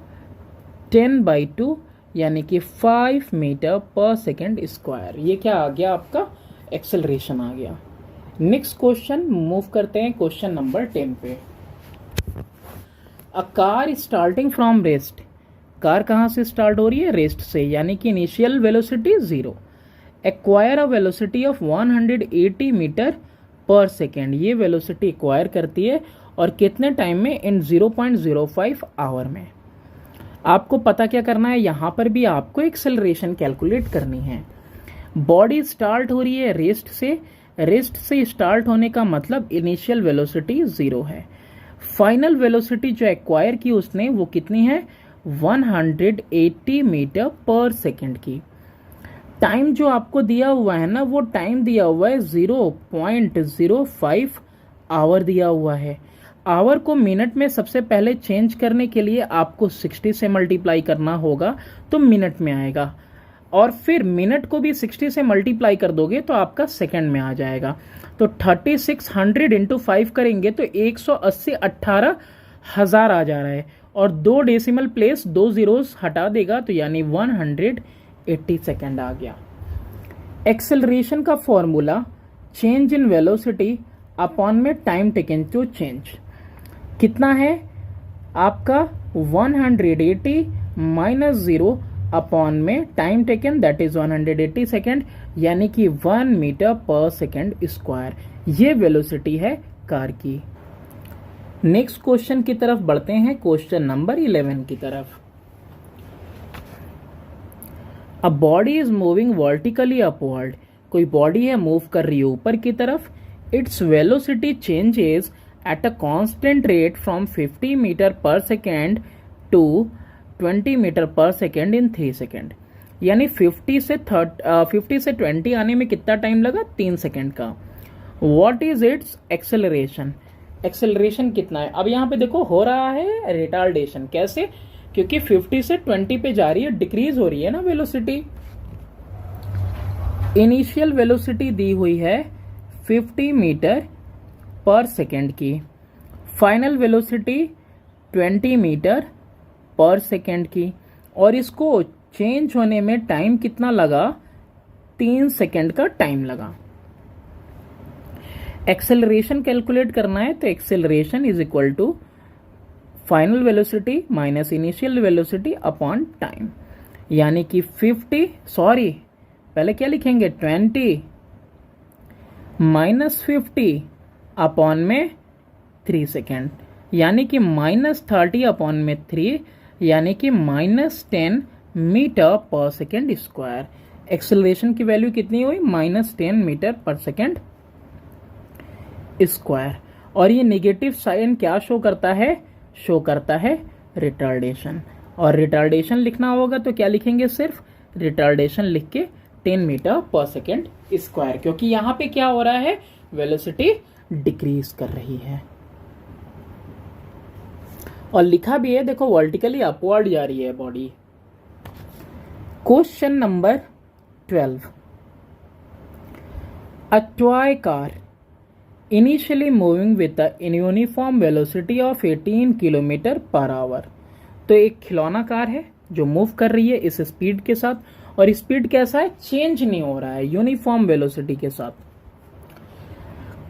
10/2 यानी कि 5 मीटर पर सेकेंड स्क्वायर। ये क्या आ गया आपका एक्सेलरेशन आ गया। नेक्स्ट क्वेश्चन मूव करते हैं क्वेश्चन नंबर 10 पे। A car starting from rest, car कहाँ से स्टार्ट हो रही है, रेस्ट से, यानी कि initial velocity 0। Acquire a velocity of 180 metre per second, ये वेलोसिटी एक्वायर करती है और कितने टाइम में, इन 0.05 आवर में। आपको पता क्या करना है, यहां पर भी आपको एक्सेलरेशन कैलकुलेट करनी है। बॉडी स्टार्ट हो रही है रेस्ट से, रेस्ट से स्टार्ट होने का मतलब इनिशियल वेलोसिटी 0 है। फाइनल वेलोसिटी जो एक्वायर की उसने वो कितनी है, 180 मीटर पर सेकेंड की। टाइम जो आपको दिया हुआ है ना, वो टाइम दिया हुआ है 0.05 आवर दिया हुआ है। आवर को मिनट में सबसे पहले चेंज करने के लिए आपको 60 से मल्टीप्लाई करना होगा तो मिनट में आएगा, और फिर मिनट को भी 60 से मल्टीप्लाई कर दोगे तो आपका सेकंड में आ जाएगा। तो 3600 इंटू 5 करेंगे तो 180 18,000 आ जा रहा है, और 2 डेसिमल प्लेस 2 जीरोस हटा देगा तो यानी 180 सेकेंड आ गया। एक्सेलरेशन का formula change in velocity upon में टाइम टेकन टू चेंज कितना है आपका, 180 माइनस 0 अपॉन में time taken that is 180 second, यानी कि 1 मीटर पर सेकेंड स्क्वायर। ये वेलोसिटी है कार की। नेक्स्ट क्वेश्चन की तरफ बढ़ते हैं, क्वेश्चन नंबर 11 की तरफ। अ body is moving vertically upward, कोई बॉडी है मूव कर रही है ऊपर की तरफ। Its velocity changes at a constant rate from 50 metre per second to 20 metre per second in 3 second, यानी 50 से 20 आने में कितना टाइम लगा, 3 सेकेंड का। What is it's acceleration, acceleration कितना है। अब यहाँ पे देखो हो रहा है रिटार्डेशन, कैसे, क्योंकि 50 से 20 पे जा रही है, डिक्रीज हो रही है ना वेलोसिटी। इनिशियल वेलोसिटी दी हुई है 50 मीटर पर सेकेंड की, final velocity 20 metre per second की, और इसको चेंज होने में टाइम कितना लगा, 3 सेकेंड का टाइम लगा। एक्सेलरेशन कैलकुलेट करना है तो acceleration is equal to final velocity minus initial velocity upon time, यानी कि 50 पहले क्या लिखेंगे, 20 माइनस 50 अपॉन में 3 सेकेंड, यानी कि -30 अपॉन में 3, यानी कि -10 metre per second square. Acceleration की वैल्यू कितनी हुई, -10 मीटर पर सेकेंड स्क्वायर। और ये नेगेटिव साइन क्या शो करता है, शो करता है रिटार्डेशन। और रिटार्डेशन लिखना होगा तो क्या लिखेंगे, सिर्फ रिटार्डेशन लिख के 10 मीटर पर सेकेंड स्क्वायर, क्योंकि यहां पे क्या हो रहा है, वेलोसिटी डिक्रीज कर रही है। और लिखा भी है देखो, वर्टिकली अपवर्ड जा रही है body. Question number 12। A toy car initially moving with in uniform velocity of 18 kilometre per hour. तो एक खिलौना कार है जो मूव कर रही है इस स्पीड के साथ, और स्पीड कैसा है, चेंज नहीं हो रहा है, यूनिफॉर्म वेलोसिटी के साथ।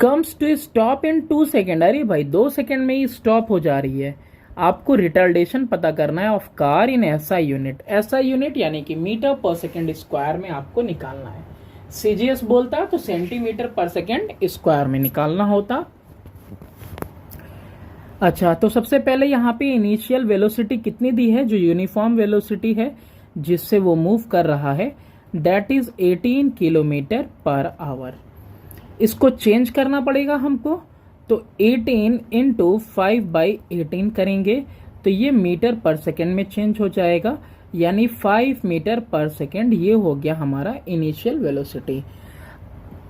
Comes to stop in 2 second, अरे भाई 2 सेकेंड में ही स्टॉप हो जा रही है। आपको रिटार्डेशन पता करना है of car in SI unit, SI unit यानी कि मीटर पर सेकेंड स्क्वायर में आपको निकालना है। सीजीएस बोलता है तो सेंटीमीटर पर सेकेंड स्क्वायर में निकालना होता। अच्छा, तो सबसे पहले यहाँ पे इनिशियल वेलोसिटी कितनी दी है, जो यूनिफॉर्म वेलोसिटी है जिससे वो मूव कर रहा है, that is 18 kilometre per hour. इसको चेंज करना पड़ेगा हमको, तो 18 इंटू 5/18 करेंगे तो ये मीटर पर सेकेंड में चेंज हो जाएगा, यानी 5 मीटर पर सेकेंड। ये हो गया हमारा initial velocity.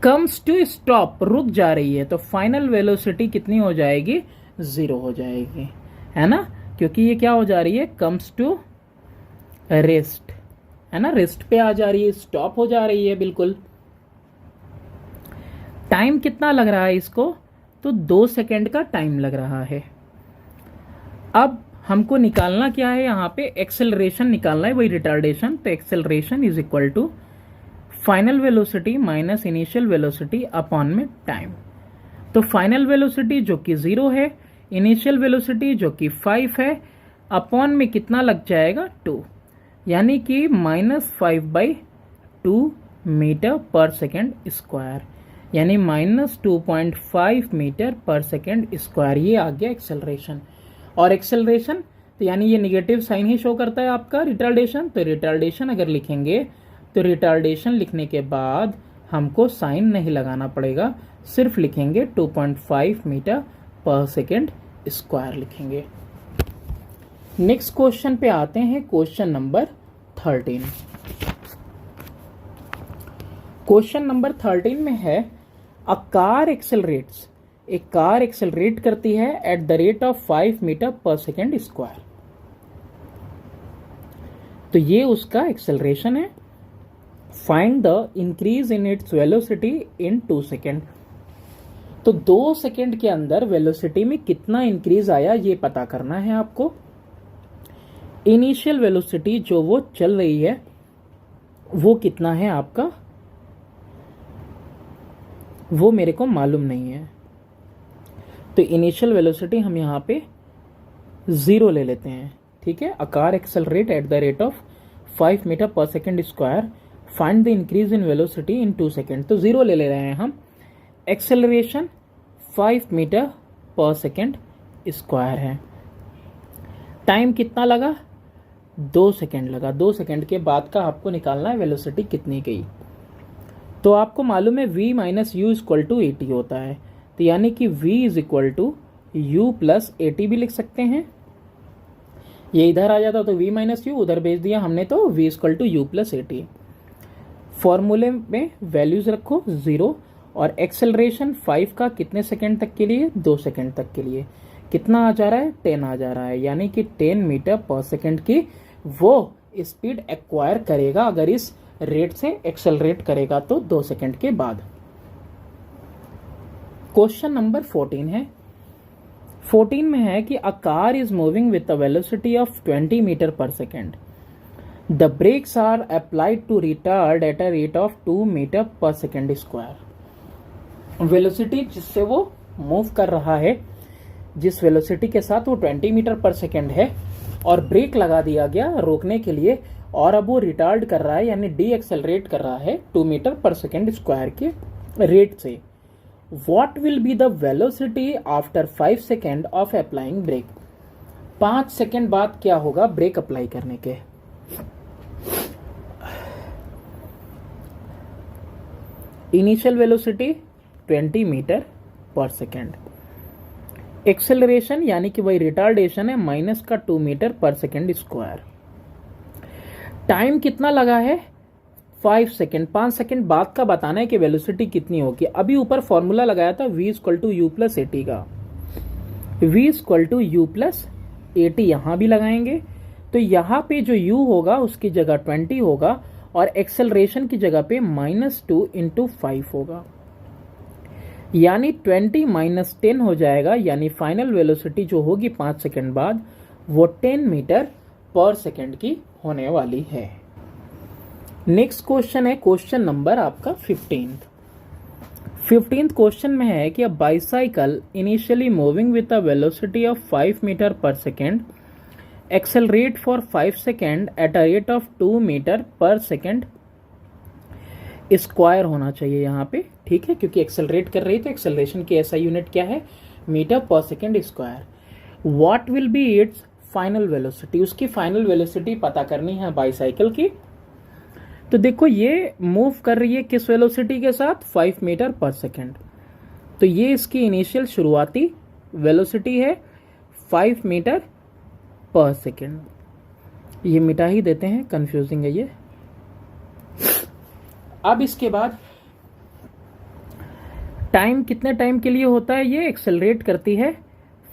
Comes to stop, रुक जा रही है, तो फाइनल वेलोसिटी कितनी हो जाएगी, 0 हो जाएगी, है ना, क्योंकि ये क्या हो जा रही है, कम्स टू रेस्ट, है ना, रेस्ट पे आ जा रही है, स्टॉप हो जा रही है बिल्कुल। टाइम कितना लग रहा है इसको, तो 2 सेकेंड का टाइम लग रहा है। अब हमको निकालना क्या है, यहाँ पे एक्सेलरेशन निकालना है, वही रिटार्डेशन। तो acceleration is equal to final velocity minus initial velocity upon में टाइम। तो फाइनल वेलोसिटी जो कि 0 है, इनिशियल वेलोसिटी जो कि 5 है, अपॉन में कितना लग जाएगा, 2, यानी कि -5/2 मीटर पर सेकेंड स्क्वायर, यानी -2.5 मीटर पर सेकेंड स्क्वायर। ये आ गया एक्सेलरेशन। और एक्सेलरेशन तो यानी ये निगेटिव साइन ही शो करता है आपका रिटार्डेशन। तो रिटार्डेशन अगर लिखेंगे तो रिटार्डेशन लिखने के बाद हमको साइन नहीं लगाना पड़ेगा, सिर्फ लिखेंगे 2.5 मीटर पर सेकेंड स्क्वायर लिखेंगे। नेक्स्ट क्वेश्चन पे आते हैं, क्वेश्चन नंबर 13। क्वेश्चन नंबर 13 में है, अ कार एक्सेलरेट्स, एक कार एक्सेलरेट करती है at the rate of 5 metre per second square. तो ये उसका एक्सेलरेशन है। Find the increase in its velocity in 2 second. तो 2 सेकेंड के अंदर वेलोसिटी में कितना इंक्रीज आया ये पता करना है आपको। इनिशियल वेलोसिटी जो वो चल रही है वो कितना है आपका, वो मेरे को मालूम नहीं है। तो इनिशियल वेलोसिटी हम यहाँ पे 0 ले लेते हैं, ठीक है। A car accelerate at the rate of 5 metre per second square, find the increase in velocity in 2 second. तो 0 ले रहे हैं हम। Acceleration 5 metre per second square है। टाइम कितना लगा, 2 सेकेंड लगा। 2 सेकेंड के बाद का आपको निकालना है वेलोसिटी कितनी गई। तो आपको मालूम है v minus u equal to a t होता है, तो यानी कि v is equal to u plus a t भी लिख सकते हैं। ये इधर आ जाता तो v माइनस यू, उधर भेज दिया हमने तो v equal to u plus a t. फॉर्मूले में वैल्यूज रखो 0 और एक्सेलरेशन 5 का कितने सेकेंड तक के लिए, 2 सेकेंड तक के लिए कितना आ जा रहा है, 10 आ जा रहा है, यानी कि 10 मीटर पर सेकेंड की वो स्पीड एक्वायर करेगा अगर इस रेट से एक्सेलरेट करेगा तो 2 सेकेंड के बाद। क्वेश्चन नंबर 14 है। 14 में है कि a car is moving with a velocity of 20 metre per second. The brakes are applied to retard at a rate of 2 metre per second square. Velocity जिससे वो मूव कर रहा है, जिस वेलोसिटी के साथ वो 20 मीटर पर सेकेंड है, और ब्रेक लगा दिया गया रोकने के लिए, और अब वो रिटार्ड कर रहा है यानी डी एक्सेलरेट कर रहा है 2 मीटर पर सेकेंड स्क्वायर के रेट से। What will be the velocity after 5 second of applying brake. 5 second बाद क्या होगा ब्रेक अप्लाई करने के। Initial velocity 20 metre per second. Acceleration यानी कि वही रिटार्डेशन है माइनस का 2 metre per second square. Time कितना लगा है, 5 सेकेंड। 5 सेकेंड बाद का बताना है कि वेलोसिटी कितनी होगी। अभी ऊपर फॉर्मूला लगाया था v equal to u plus a t का, v equal to u plus a t यहां भी लगाएंगे। तो यहां पे जो u होगा उसकी जगह 20 होगा और एक्सेलरेशन की जगह पे -2 इंटू 5 होगा, यानी 20 माइनस 10 हो जाएगा, यानी फाइनल वेलोसिटी जो होगी 5 सेकेंड बाद वो 10 मीटर पर सेकेंड की होने वाली है। नेक्स्ट क्वेश्चन है क्वेश्चन नंबर आपका 15th क्वेश्चन में है कि a bicycle initially moving with a velocity of 5 metre per second accelerate for 5 second at a rate of 2 metre per second square होना चाहिए यहाँ पे, ठीक है, क्योंकि एक्सेलरेट कर रही है तो एक्सेलरेशन की ऐसा यूनिट क्या है, metre per second square. What will be it's final velocity, उसकी फाइनल वेलोसिटी पता करनी है बाईसाइकिल की। तो देखो ये मूव कर रही है किस वेलोसिटी के साथ, 5 मीटर पर सेकेंड। तो ये इसकी इनिशियल शुरुआती वेलोसिटी है 5 मीटर पर सेकेंड। ये मिटा ही देते हैं, कंफ्यूजिंग है ये। अब इसके बाद टाइम कितने टाइम के लिए होता है, ये एक्सेलरेट करती है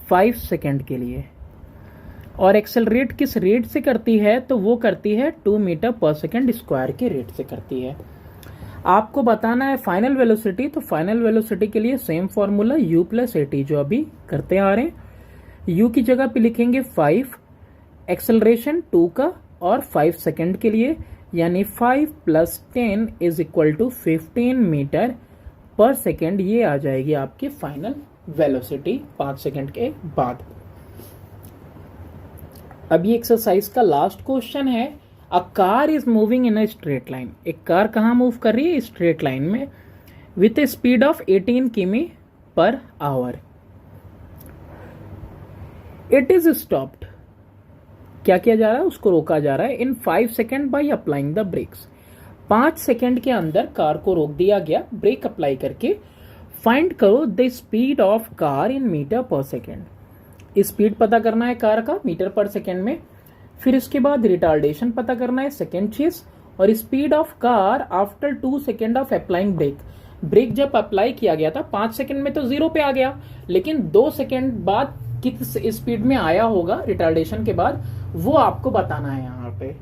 5 सेकेंड के लिए, और एक्सेलरेट किस रेट से करती है, तो वो करती है 2 मीटर पर सेकेंड स्क्वायर के रेट से करती है। आपको बताना है फाइनल वेलोसिटी, तो फाइनल वेलोसिटी के लिए same formula u plus AT जो अभी करते आ रहे हैं। u की जगह पे लिखेंगे 5, एक्सेलरेशन 2 का और 5 सेकेंड के लिए, यानी 5 + 10 = 15 मीटर पर सेकेंड। ये आ जाएगी आपकी फाइनल वेलोसिटी 5 सेकेंड के बाद। अब ये एक्सरसाइज का लास्ट क्वेश्चन है, a car is moving in a straight line. एक कार कहाँ मूव कर रही है, स्ट्रेट लाइन में, विथ ए स्पीड ऑफ 18 किमी per our. It is stopped, क्या किया जा रहा है, उसको रोका जा रहा है, in 5 second by applying the brakes. 5 second के अंदर कार को रोक दिया गया ब्रेक अप्लाई करके। फाइंड करो the speed of car in metre per second. Speed पता करना है कार का मीटर पर सेकेंड में, फिर इसके बाद रिटार्डेशन पता करना है सेकेंड चीज, और speed of car after 2 second of applying brake. Brake जब अप्लाई किया गया था 5 सेकेंड में तो 0 पे आ गया, लेकिन 2 सेकेंड बाद किस स्पीड में आया होगा रिटार्डेशन के बाद, वो आपको बताना है यहां पे।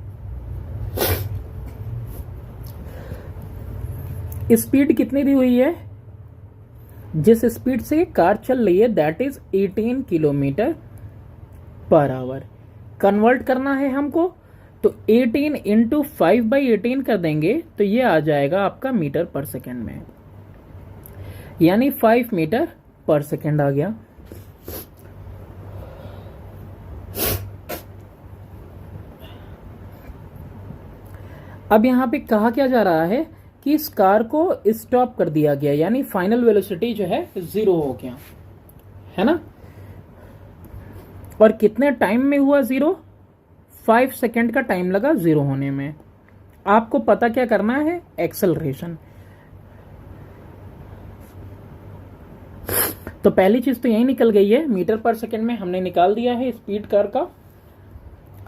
स्पीड कितनी दी हुई है, जिस स्पीड से कार चल रही है that is 18 kilometre per hour. Convert करना है हमको, तो 18 × 5/18 कर देंगे तो ये आ जाएगा आपका मीटर पर सेकेंड में, यानी 5 मीटर पर सेकेंड आ गया। अब यहां पे कहा क्या जा रहा है कि इस कार को स्टॉप कर दिया गया, यानी फाइनल वेलोसिटी जो है 0 हो गया, है ना। और कितने टाइम में हुआ 0, 5 सेकेंड का टाइम लगा 0 होने में। आपको पता क्या करना है, एक्सेलरेशन। तो पहली चीज तो यही निकल गई है, मीटर पर सेकेंड में हमने निकाल दिया है स्पीड कार का।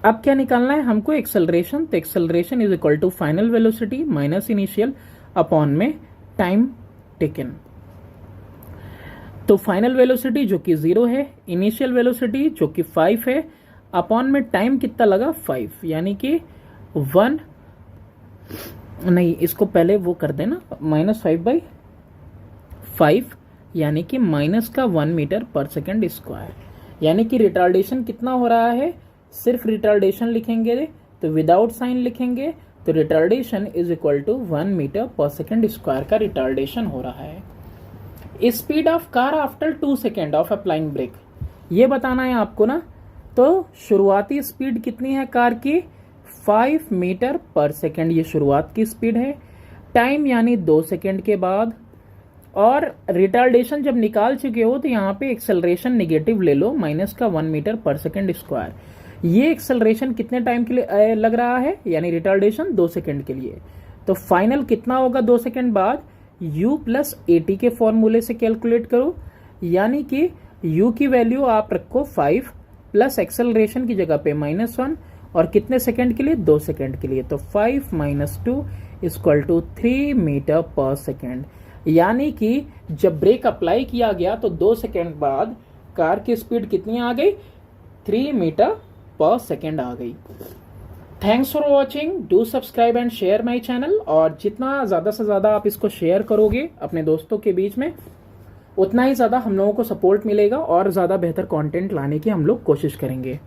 अब क्या निकालना है हमको, एक्सेलरेशन। तो acceleration is equal to final velocity minus initial upon में टाइम टेकन। तो फाइनल वेलोसिटी जो कि 0 है, इनिशियल वेलोसिटी जो कि 5 है, अपॉन में टाइम कितना लगा 5, यानी कि 1 नहीं, इसको पहले वो कर देना, -5/5, यानी कि माइनस का 1 मीटर पर सेकेंड स्क्वायर। यानी कि रिटार्डेशन कितना हो रहा है, सिर्फ रिटार्डेशन लिखेंगे तो विदाउट साइन लिखेंगे, तो retardation is equal to 1 metre per second square का रिटार्डेशन हो रहा है। Speed of car after 2 second of applying brake, ये बताना है आपको ना। तो शुरुआती स्पीड कितनी है कार की, 5 मीटर पर सेकेंड, ये शुरुआत की स्पीड है। टाइम यानी 2 सेकेंड के बाद, और रिटार्डेशन जब निकाल चुके हो तो यहाँ पे एक्सेलरेशन निगेटिव ले लो, माइनस का 1 मीटर पर सेकेंड स्क्वायर। ये एक्सेलरेशन कितने टाइम के लिए लग रहा है, यानी रिटार्डेशन 2 सेकेंड के लिए। तो फाइनल कितना होगा 2 सेकेंड बाद, u प्लस AT के फॉर्मूले से कैलकुलेट करो, यानी कि u की वैल्यू आप रखो 5 प्लस एक्सेलरेशन की जगह पे -1, और कितने सेकेंड के लिए, 2 सेकेंड के लिए। तो 5 - 2 = 3 मीटर पर सेकेंड। यानी कि जब ब्रेक अप्लाई किया गया तो 2 सेकेंड बाद कार की स्पीड कितनी आ गई, 3 मीटर पर सेकेंड आ गई। Thanks for watching, do subscribe and share my channel. और जितना ज़्यादा से ज़्यादा आप इसको शेयर करोगे अपने दोस्तों के बीच में, उतना ही ज़्यादा हम लोगों को सपोर्ट मिलेगा और ज़्यादा बेहतर कंटेंट लाने की हम लोग कोशिश करेंगे।